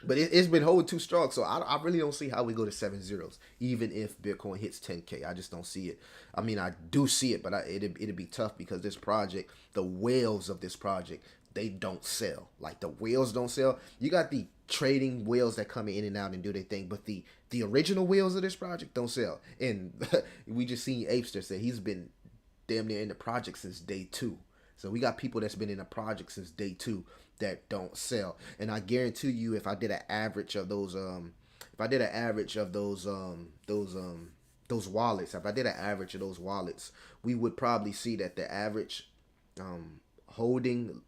But it's been holding too strong, so I really don't see how we go to 7 zeros, even if Bitcoin hits 10K. I just don't see it. I mean, I do see it, but it'd be tough because this project, the whales of this project, they don't sell. Like, the whales don't sell. You got the trading whales that come in and out and do their thing, but the original whales of this project don't sell. And we just seen Apester say he's been damn near in the project since day 2. So we got people that's been in a project since day 2 that don't sell. And I guarantee you, if I did an average of those wallets, we would probably see that the average holding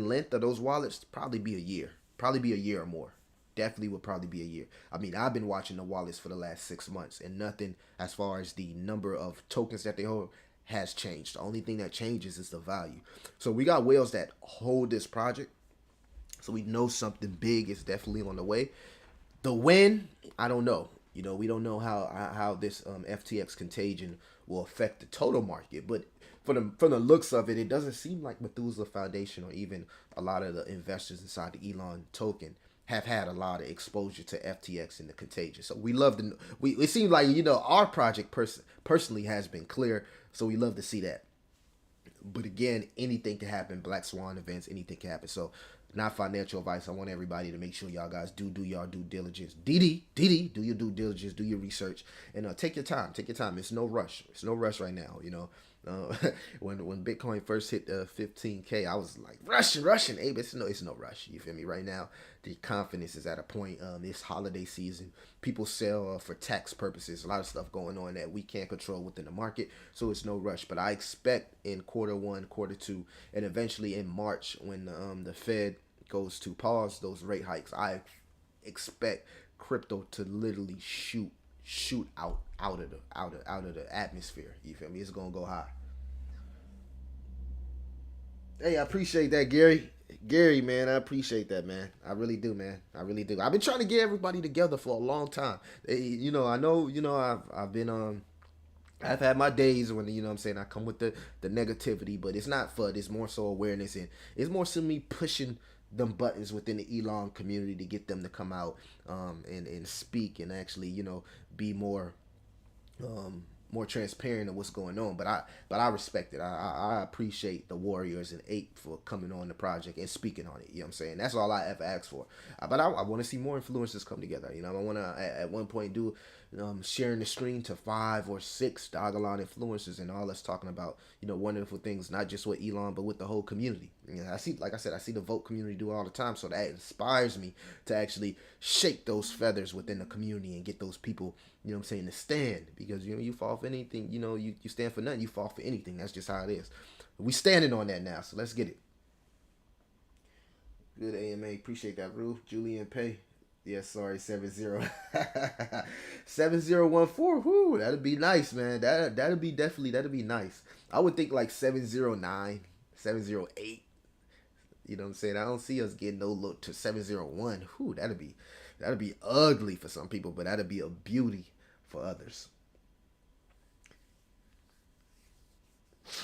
length of those wallets probably be a year or more. Definitely would probably be a year. I mean, I've been watching the wallets for the last 6 months, and nothing as far as the number of tokens that they hold has changed. The only thing that changes is the value. So we got whales that hold this project, so we know something big is definitely on the way. The when, I don't know. You know, we don't know how this FTX contagion will affect the total market, but from the looks of it, it doesn't seem like Methuselah Foundation or even a lot of the investors inside the Elon token have had a lot of exposure to FTX and the contagion. So we love to. It seems like, you know, our project personally has been clear, so we love to see that. But again, anything can happen. Black Swan events, anything can happen. So, not financial advice. I want everybody to make sure y'all guys do your due diligence. DD, do your due diligence, do your research, and take your time. Take your time. It's no rush. It's no rush right now. You know, when Bitcoin first hit 15K, I was like rushing. Hey, but it's no rush. You feel me? Right now, the confidence is at a point. This holiday season, people sell for tax purposes. A lot of stuff going on that we can't control within the market, so it's no rush. But I expect in Q1, Q2, and eventually in March, when the Fed goes to pause those rate hikes, I expect crypto to literally shoot out of the atmosphere. You feel me? It's gonna go high. Hey, I appreciate that, Gary. Gary, man, I appreciate that, man. I really do, man. I really do. I've been trying to get everybody together for a long time. You know, I know, you know, I've been I've had my days when, you know what I'm saying, I come with the negativity, but it's not fun. It's more so awareness, and it's more so me pushing them buttons within the Elon community to get them to come out and speak and actually, you know, be more transparent of what's going on. But I respect it. I appreciate the Warriors and Ape for coming on the project and speaking on it. You know what I'm saying? That's all I ever asked for. But I want to see more influencers come together. You know, I want to at one point do sharing the screen to 5 or 6 Dogelon influencers and all us talking about, you know, wonderful things, not just with Elon, but with the whole community. You know, I see, like I said, I see the Vote community do it all the time, so that inspires me to actually shake those feathers within the community and get those people, you know what I'm saying, to stand. Because, you know, you fall for anything, you know, you stand for nothing, you fall for anything. That's just how it is. We standing on that now, so let's get it. Good AMA, appreciate that, Roof. Julian Pay. Yeah, sorry, 70. 7014. Whoo, that'd be nice, man. That'd be nice. I would think like 709, 708. You know what I'm saying? I don't see us getting no look to 701. Whoo, that'd be ugly for some people, but that'd be a beauty for others.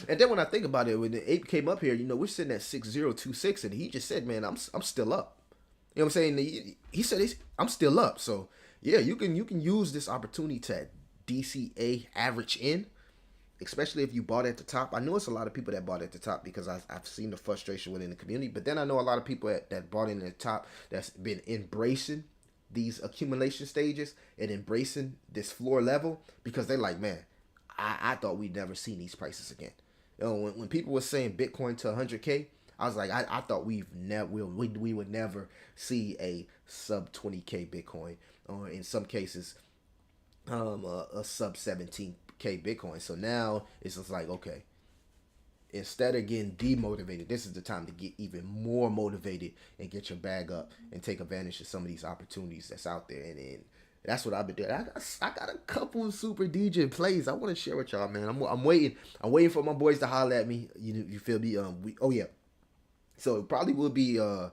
And then when I think about it, when the Ape came up here, you know, we're sitting at 6026, and he just said, man, I'm still up. You know what I'm saying? He said, I'm still up. So, yeah, you can use this opportunity to DCA average in, especially if you bought at the top. I know it's a lot of people that bought at the top because I've seen the frustration within the community. But then I know a lot of people that bought in at the top that's been embracing these accumulation stages and embracing this floor level because they're like, man, I thought we'd never seen these prices again. You know, when people were saying Bitcoin to 100K, I was like, I thought we would never see a sub 20K Bitcoin, or in some cases, a sub 17K Bitcoin. So now it's just like, okay, instead of getting demotivated, this is the time to get even more motivated and get your bag up and take advantage of some of these opportunities that's out there. And that's what I've been doing. I got a couple of super DJ plays I want to share with y'all, man. I'm waiting. I'm waiting for my boys to holler at me. You feel me? Oh yeah. So it probably will be a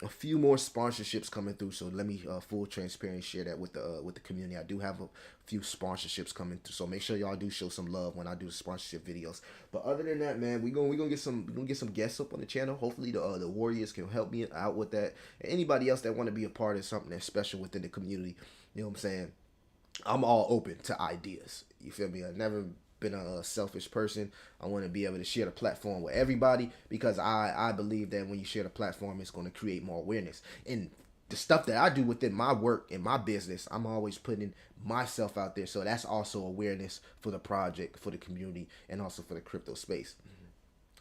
few more sponsorships coming through. So let me full transparent share that with the community. I do have a few sponsorships coming through. So make sure y'all do show some love when I do the sponsorship videos. But other than that, man, we gonna get some guests up on the channel. Hopefully the Warriors can help me out with that. And anybody else that want to be a part of something that's special within the community, you know what I'm saying? I'm all open to ideas. You feel me? I've never been a selfish person. I want to be able to share the platform with everybody because I believe that when you share the platform, it's going to create more awareness. And the stuff that I do within my work and my business, I'm always putting myself out there. So that's also awareness for the project, for the community, and also for the crypto space.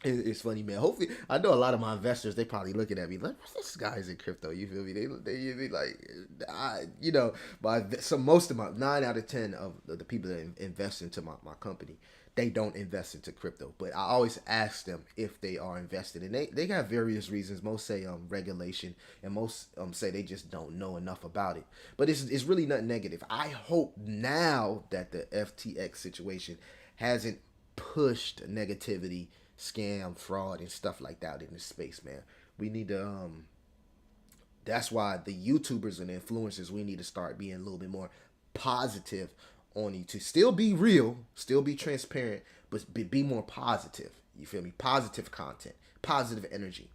It's funny, man. Hopefully, I know a lot of my investors. They probably looking at me like, "What's this guy's in crypto?" You feel me? They be like, but so most of my 9 out of 10 of the people that invest into my company, they don't invest into crypto. But I always ask them if they are invested, and they got various reasons. Most say regulation, and most say they just don't know enough about it. But it's really nothing negative. I hope now that the FTX situation hasn't pushed negativity, scam, fraud, and stuff like that in this space, man. We need to that's why the YouTubers and influencers, we need to start being a little bit more positive on you, to still be real, still be transparent, but be more positive. You feel me? Positive content, positive energy.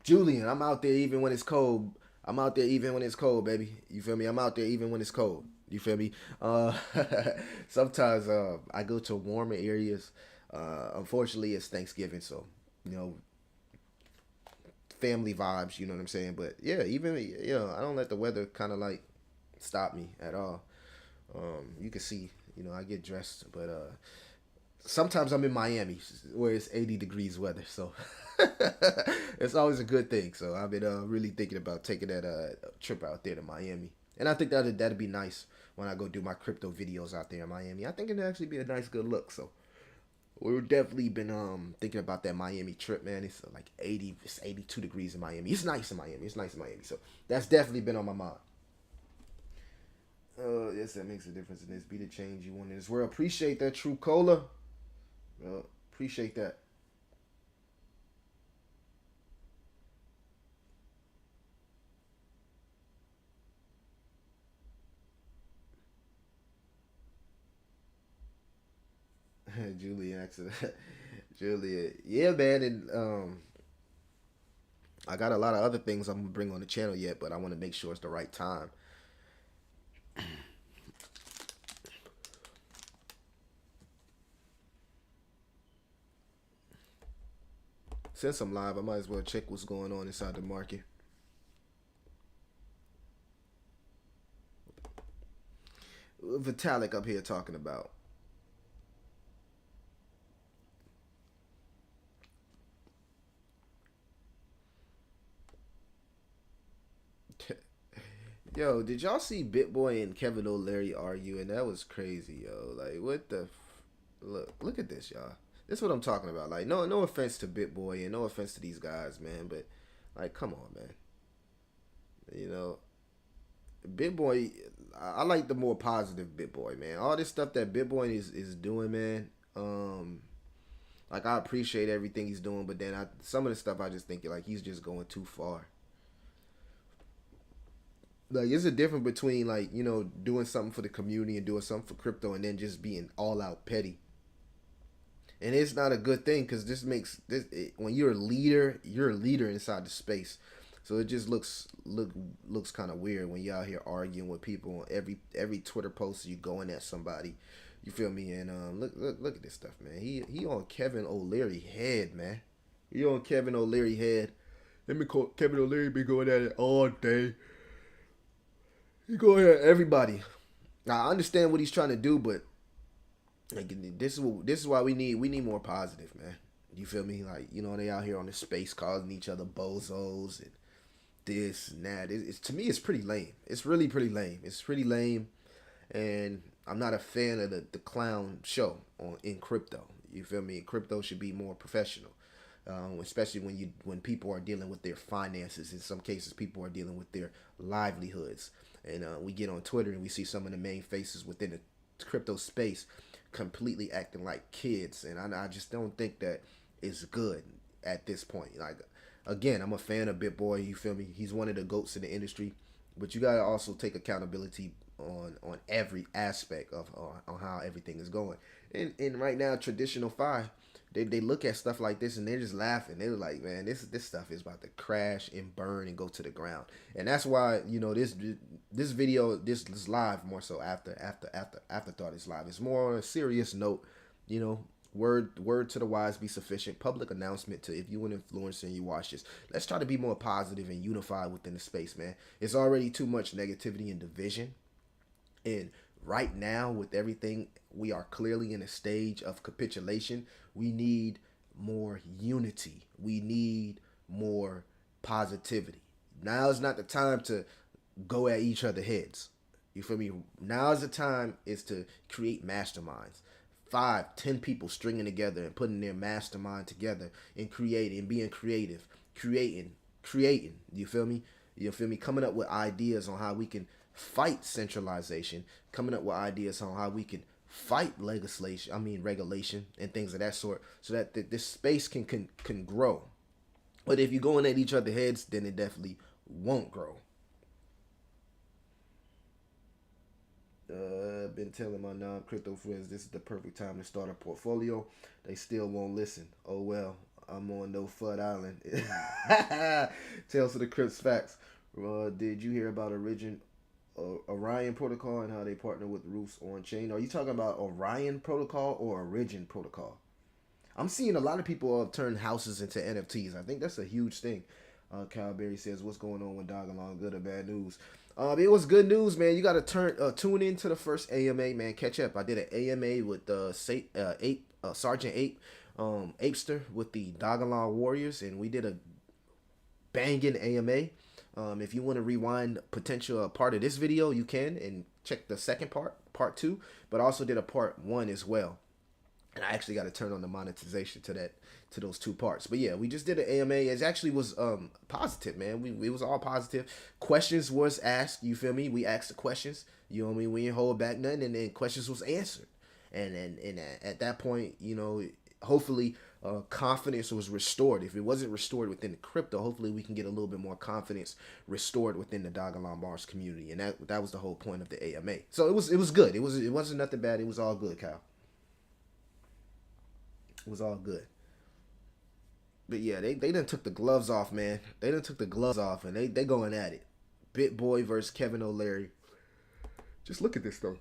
Julian, I'm out there even when it's cold. I'm out there even when it's cold, baby. You feel me? I'm out there even when it's cold. You feel me? Sometimes I go to warmer areas. Unfortunately, it's Thanksgiving, so you know, family vibes. You know what I'm saying? But yeah, even I don't let the weather kind of like stop me at all. You can see, I get dressed, but sometimes I'm in Miami where it's 80 degrees weather, so it's always a good thing. So I've been really thinking about taking that trip out there to Miami, and I think that'd be nice when I go do my crypto videos out there in Miami. I think it'd actually be a nice, good look. So we've definitely been thinking about that Miami trip, man. It's like 80, it's 82 degrees in Miami. It's nice in Miami. It's nice in Miami. So that's definitely been on my mind. Yes, that makes a difference in this. Be the change you want in this world. Appreciate that, True Cola. Appreciate that. Julia, Julia, yeah, man, and I got a lot of other things I'm gonna bring on the channel yet, but I want to make sure it's the right time. Since I'm live, I might as well check what's going on inside the market. Vitalik up here talking about. Yo, did y'all see BitBoy and Kevin O'Leary arguing? That was crazy, yo. Like, what the? Look at this, y'all. This is what I'm talking about. Like, no offense to BitBoy and no offense to these guys, man, but like, come on, man. You know, BitBoy, I like the more positive BitBoy, man. All this stuff that BitBoy is doing, man. Like, I appreciate everything he's doing, but then some of the stuff I just think like he's just going too far. Like, there's a difference between like doing something for the community and doing something for crypto, and then just being all out petty. And it's not a good thing because this makes when you're a leader inside the space. So it just looks kind of weird when you're out here arguing with people. Every Twitter post you going at somebody, you feel me? And look at this stuff, man. He on Kevin O'Leary head, man. You on Kevin O'Leary head. Let me call Kevin O'Leary be going at it all day. He going at everybody. Now, I understand what he's trying to do, but like, this is why we need more positive, man. You feel me? Like, you know, they out here on the space calling each other bozos and this and that. It's to me, it's pretty lame. It's really pretty lame. It's pretty lame, and I'm not a fan of the clown show in crypto. You feel me? Crypto should be more professional, especially when people are dealing with their finances. In some cases, people are dealing with their livelihoods, and we get on Twitter and we see some of the main faces within the crypto space completely acting like kids, and I just don't think that is good at this point. Like, again, I'm a fan of BitBoy. You feel me? He's one of the goats in the industry, but you gotta also take accountability on every aspect of on how everything is going. And right now, traditional five, they look at stuff like this and they're just laughing. They're like, man, this stuff is about to crash and burn and go to the ground. And that's why, you know, this video, this live, more so afterthought is live. It's more on a serious note, you know. Word to the wise be sufficient. Public announcement to, if you an influencer and you watch this, let's try to be more positive and unified within the space, man. It's already too much negativity and division. And right now, with everything, we are clearly in a stage of capitulation. We need more unity. We need more positivity. Now is not the time to go at each other heads. You feel me? Now is the time is to create masterminds. 5, 10 people stringing together and putting their mastermind together and creating, being creative, creating. You feel me? You feel me? Coming up with ideas on how we can fight centralization, coming up with ideas on how we can fight regulation and things of that sort, so that this space can grow. But if you're going at each other's heads, then it definitely won't grow. Been telling my non-crypto friends this is the perfect time to start a portfolio. They still won't listen. Oh well, I'm on no FUD island. Tales of the Crypts facts. Did you hear about Orion Protocol and how they partner with Roots on chain? Are you talking about Orion Protocol or Origin Protocol? I'm seeing a lot of people turn houses into NFTs. I think that's a huge thing. Calberry says, "What's going on with Dogelon? Good or bad news?" It was good news, man. You got to tune into the first AMA, man. Catch up. I did an AMA with Sergeant Ape, Apester with the Dogelon Warriors, and we did a banging AMA. If you want to rewind potential part of this video, you can, and check the second part 2, but I also did a part 1 as well. And I actually got to turn on the monetization to those 2 parts. But yeah, we just did an AMA. It actually was positive, man. It was all positive. Questions was asked. You feel me? We asked the questions. You know what I mean? We didn't hold back nothing, and then questions was answered. And at that point, you know, hopefully confidence was restored. If it wasn't restored within the crypto, hopefully we can get a little bit more confidence restored within the Dogelon Bars community. And that was the whole point of the AMA. So it was good. It wasn't nothing bad. It was all good, Kyle. It was all good. But yeah, they done took the gloves off, man. They done took the gloves off, and they going at it. BitBoy versus Kevin O'Leary. Just look at this, though.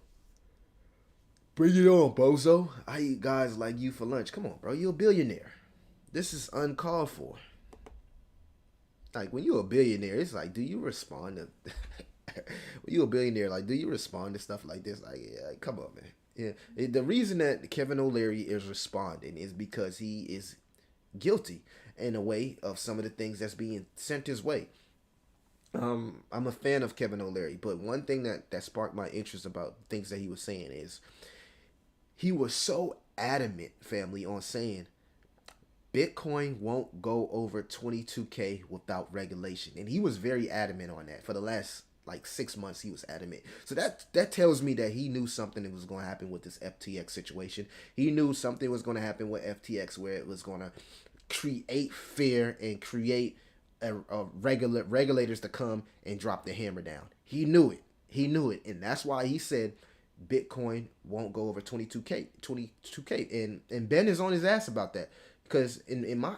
Bring it on, bozo. I eat guys like you for lunch. Come on, bro. You're a billionaire. This is uncalled for. Like, when you're a billionaire, it's like, do you respond to... when you're a billionaire, like, do you respond to stuff like this? Like, yeah, like, come on, man. Yeah, the reason that Kevin O'Leary is responding is because he is guilty in a way of some of the things that's being sent his way. I'm a fan of Kevin O'Leary, but one thing that sparked my interest about things that he was saying is he was so adamant, family, on saying Bitcoin won't go over 22K without regulation. And he was very adamant on that for the last like 6 months. He was adamant. So that tells me that he knew something that was going to happen with this FTX situation. He knew something was going to happen with FTX, where it was going to create fear and create regulators to come and drop the hammer down. He knew it. He knew it. And that's why he said Bitcoin won't go over 22K. And Ben is on his ass about that. Because in my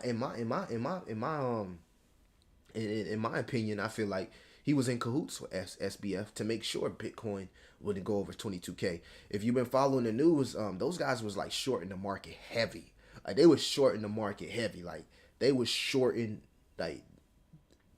opinion, I feel like he was in cahoots with SBF to make sure Bitcoin wouldn't go over 22K. If you've been following the news, those guys was like shorting the market heavy. Like, they was shorting the market heavy. Like, they was shorting like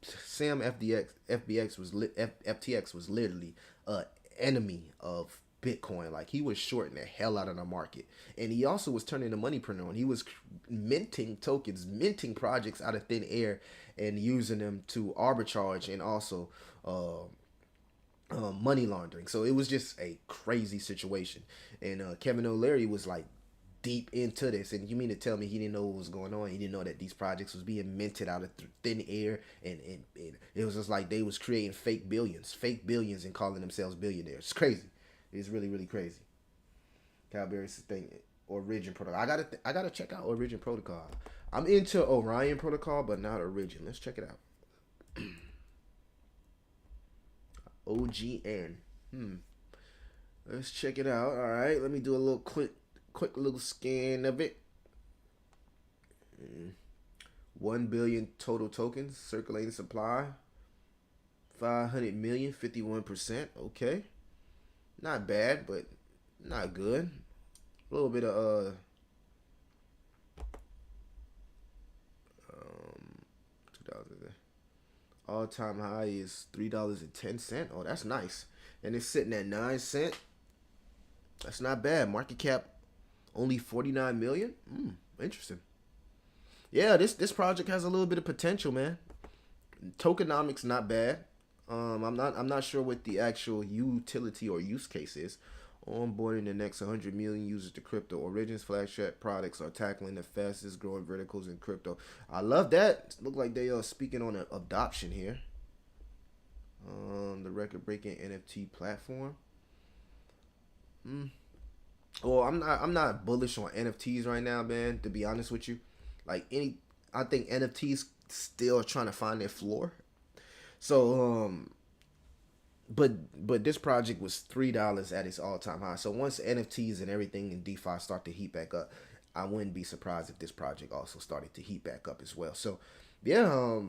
Sam FTX was literally a enemy of Bitcoin. Like he was shorting the hell out of the market, and he also was turning the money printer on. He was minting tokens, minting projects out of thin air, and using them to arbitrage and also money laundering. So it was just a crazy situation. And Kevin O'Leary was like deep into this. And you mean to tell me he didn't know what was going on? He didn't know that these projects was being minted out of thin air, and it was just like they was creating fake billions, and calling themselves billionaires. It's crazy. It's really really crazy. Calberry's thing, Origin Protocol. I gotta check out Origin Protocol. I'm into Orion Protocol, but not Origin. Let's check it out. OGN. Let's check it out. All right, let me do a little quick little scan of it. 1 billion total tokens, circulating supply. 500 million, 51%. Okay, not bad, but not good. A little bit of 2000. All-time high is $3.10. Oh, that's nice. And it's sitting at 9 cents. That's not bad. Market cap only 49 million. Interesting. Yeah, this project has a little bit of potential, man. Tokenomics not bad. I'm not sure what the actual utility or use case is. Onboarding the next 100 million users to crypto. Origin's flagship products are tackling the fastest growing verticals in crypto. I love that. Look like they are speaking on an adoption here. The record-breaking NFT platform. Well, I'm not bullish on NFTs right now, man. To be honest with you, I think NFTs still trying to find their floor. So but this project was $3 at its all-time high. So once NFTs and everything in DeFi start to heat back up, I wouldn't be surprised if this project also started to heat back up as well. So yeah,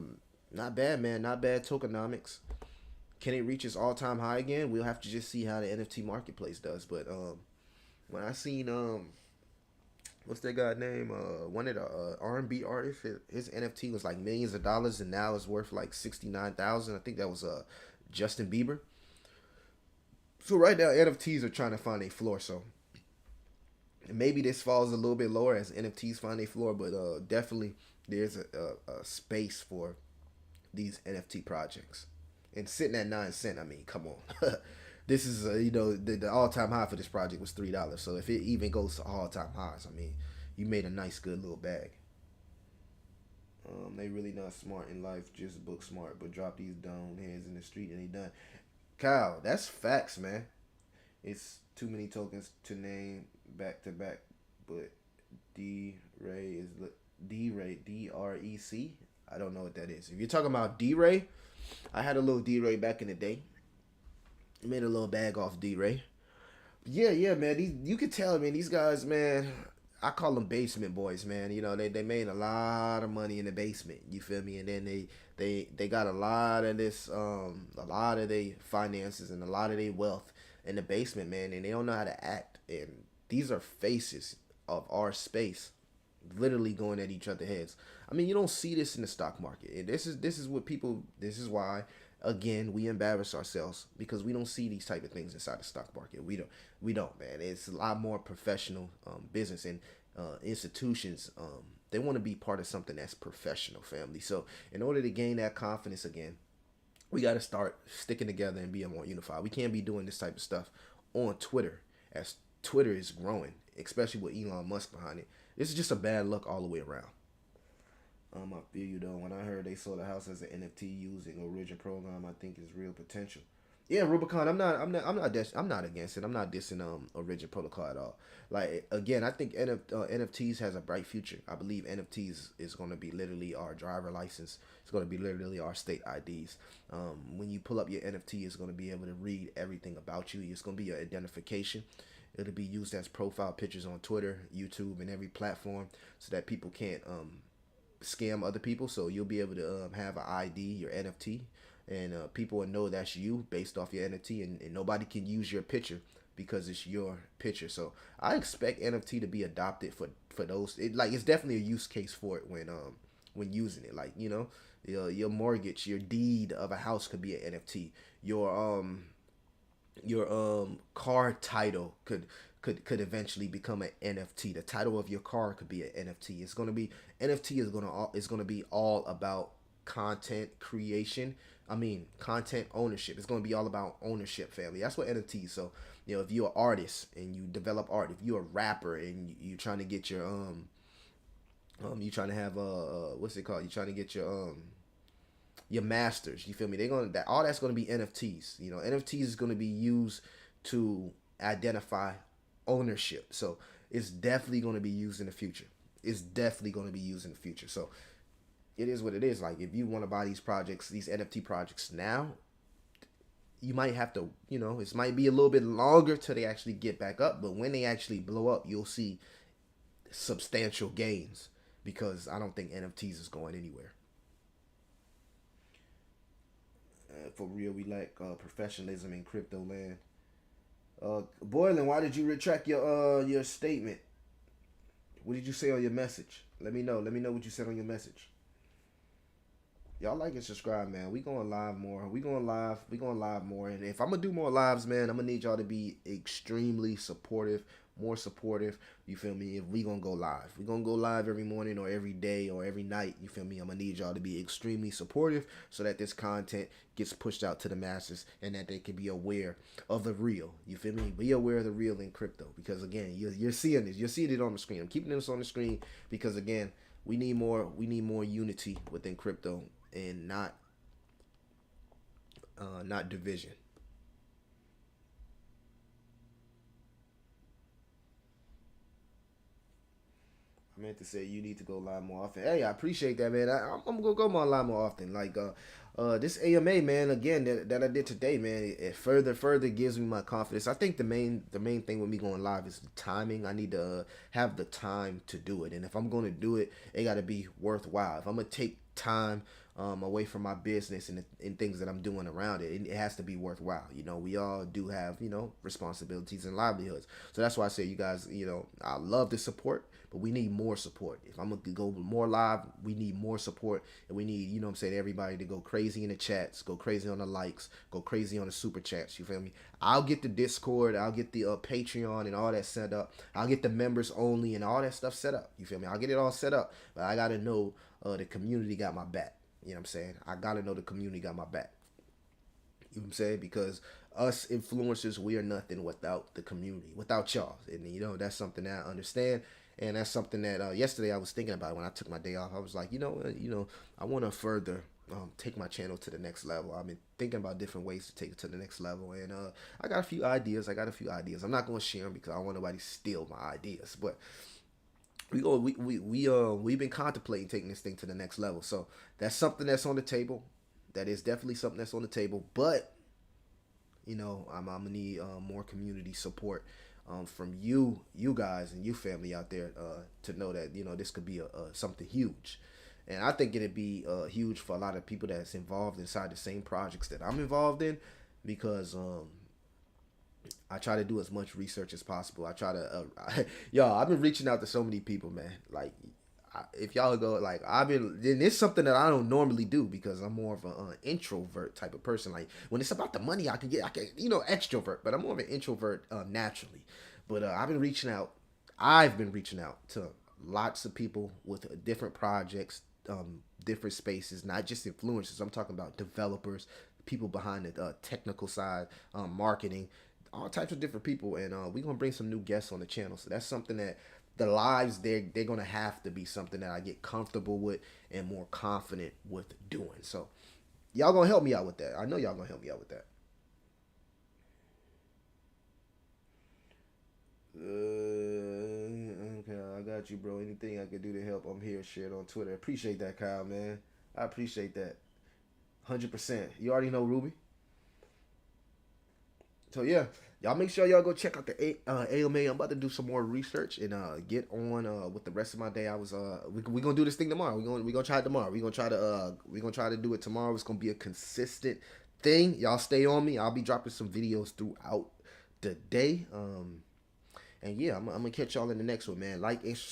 not bad, man. Not bad tokenomics. Can it reach its all-time high again? We'll have to just see how the NFT marketplace does. But when I seen what's that guy name? One of the R&B artists, his NFT was like millions of dollars, and now it's worth like 69,000. I think that was Justin Bieber. So right now NFTs are trying to find a floor. So maybe this falls a little bit lower as NFTs find a floor, but definitely there's a space for these NFT projects. And sitting at 9 cents, I mean, come on. This is the all-time high for this project was $3. So if it even goes to all-time highs, I mean, you made a nice good little bag. They really not smart in life, just book smart, but drop these down hands in the street and they done. Kyle, that's facts, man. It's too many tokens to name back to back, but D-Ray is D-Ray, D-R-E-C. I don't know what that is. If you're talking about D-Ray, I had a little D-Ray back in the day. Made a little bag off D-Ray. Yeah, man. You can tell, man, these guys, man, I call them basement boys, man. You know, they made a lot of money in the basement. You feel me? And then they got a lot of this, a lot of their finances and a lot of their wealth in the basement, man. And they don't know how to act. And these are faces of our space, literally going at each other's heads. I mean, you don't see this in the stock market. And this is what people. This is why. Again, we embarrass ourselves because we don't see these type of things inside the stock market. We don't, man. It's a lot more professional business, and institutions. They want to be part of something that's professional, family. So in order to gain that confidence again, we got to start sticking together and being more unified. We can't be doing this type of stuff on Twitter, as Twitter is growing, especially with Elon Musk behind it. This is just a bad luck all the way around. I feel you though. When I heard they sold the house as an NFT using Origin program, I think it's real potential. Yeah, Rubicon. I'm not against it. I'm not dissing Origin protocol at all. Like again, I think NFTs has a bright future. I believe NFTs is going to be literally our driver license. It's going to be literally our state IDs. When you pull up your NFT, it's going to be able to read everything about you. It's going to be your identification. It'll be used as profile pictures on Twitter, YouTube, and every platform, so that people can't scam other people. So you'll be able to have an ID, your NFT, and people will know that's you based off your NFT, and nobody can use your picture because it's your picture. So I expect NFT to be adopted for those. It's definitely a use case for it when using it. Like, you know, your mortgage, your deed of a house could be an NFT. Your car title could eventually become an NFT. The title of your car could be an NFT. It's gonna be NFT is gonna be all about content creation. I mean, content ownership. It's gonna be all about ownership, family. That's what NFT. So, you know, if you're an artist and you develop art, if you're a rapper and you're trying to get you trying to have what's it called? You trying to get your masters. You feel me? They're gonna that all that's gonna be NFTs. You know, NFTs is gonna be used to identify ownership. So it's definitely gonna be used in the future. It's definitely gonna be used in the future. So it is what it is. Like if you want to buy these projects, these NFT projects now, you might have to, you know, it might be a little bit longer till they actually get back up. But when they actually blow up, you'll see substantial gains because I don't think NFTs is going anywhere. For real, we lack professionalism in crypto land. Boylan, why did you retract your statement? What did you say on your message? Let me know. Let me know what you said on your message. Y'all like and subscribe, man. We going live more. We going live. We going live more. And if I'm gonna do more lives, man, I'm gonna need y'all to be extremely supportive, more supportive. You feel me? If we gonna go live, we gonna go live every morning or every day or every night. You feel me? I'm gonna need y'all to be extremely supportive so that this content gets pushed out to the masses and that they can be aware of the real. You feel me? Be aware of the real in crypto because again, you're seeing this. You're seeing it on the screen. I'm keeping this on the screen because again, we need more. We need more unity within crypto and not division. I meant to say you need to go live more often. Hey, I appreciate that, man. I'm gonna go more live more often. Like this AMA, man. Again, that I did today, man. It further gives me my confidence. I think the main thing with me going live is the timing. I need to have the time to do it, and if I'm gonna do it, it got to be worthwhile. If I'm gonna take time away from my business and things that I'm doing around it has to be worthwhile. You know, we all do have, you know, responsibilities and livelihoods. So that's why I say, you guys, you know, I love the support, but we need more support. If I'm going to go more live, we need more support. And we need, you know what I'm saying, everybody to go crazy in the chats, go crazy on the likes, go crazy on the super chats. You feel me? I'll get the Discord, I'll get the Patreon and all that set up. I'll get the members only and all that stuff set up. You feel me? I'll get it all set up. But I got to know the community got my back. You know what I'm saying? I gotta know the community got my back. You know what I'm saying? Because us influencers, we are nothing without the community, without y'all. And you know, that's something that I understand. And that's something that yesterday I was thinking about when I took my day off. I was like, I want to further take my channel to the next level. I've been thinking about different ways to take it to the next level. And I got a few ideas. I'm not going to share them because I don't want nobody to steal my ideas. But we've been contemplating taking this thing to the next level. So that's something that's on the table. That is definitely something that's on the table. But you know, I'm gonna need more community support from you guys and you family out there to know that, you know, this could be a something huge. And I think it'd be huge for a lot of people that's involved inside the same projects that I'm involved in, because I try to do as much research as possible. I try to, y'all, I've been reaching out to so many people, man. Like, if y'all go, like, and it's something that I don't normally do because I'm more of an introvert type of person. Like, when it's about the money, I can, you know, extrovert, but I'm more of an introvert naturally. But I've been reaching out to lots of people with different projects, different spaces, not just influencers. I'm talking about developers, people behind the technical side, marketing, all types of different people, and we're gonna bring some new guests on the channel. So that's something that the lives they're gonna have to be something that I get comfortable with and more confident with doing. So y'all gonna help me out with that. I know y'all gonna help me out with that. Okay, I got you, bro. Anything I can do to help, I'm here. Share it on Twitter. Appreciate that, Kyle, man. I appreciate that. 100%. You already know, Ruby. So yeah, y'all make sure y'all go check out the AMA. I'm about to do some more research and get on with the rest of my day. We gonna do this thing tomorrow. We gonna try it tomorrow. We gonna try to do it tomorrow. It's gonna be a consistent thing. Y'all stay on me. I'll be dropping some videos throughout the day. And yeah, I'm gonna catch y'all in the next one, man. Like and subscribe.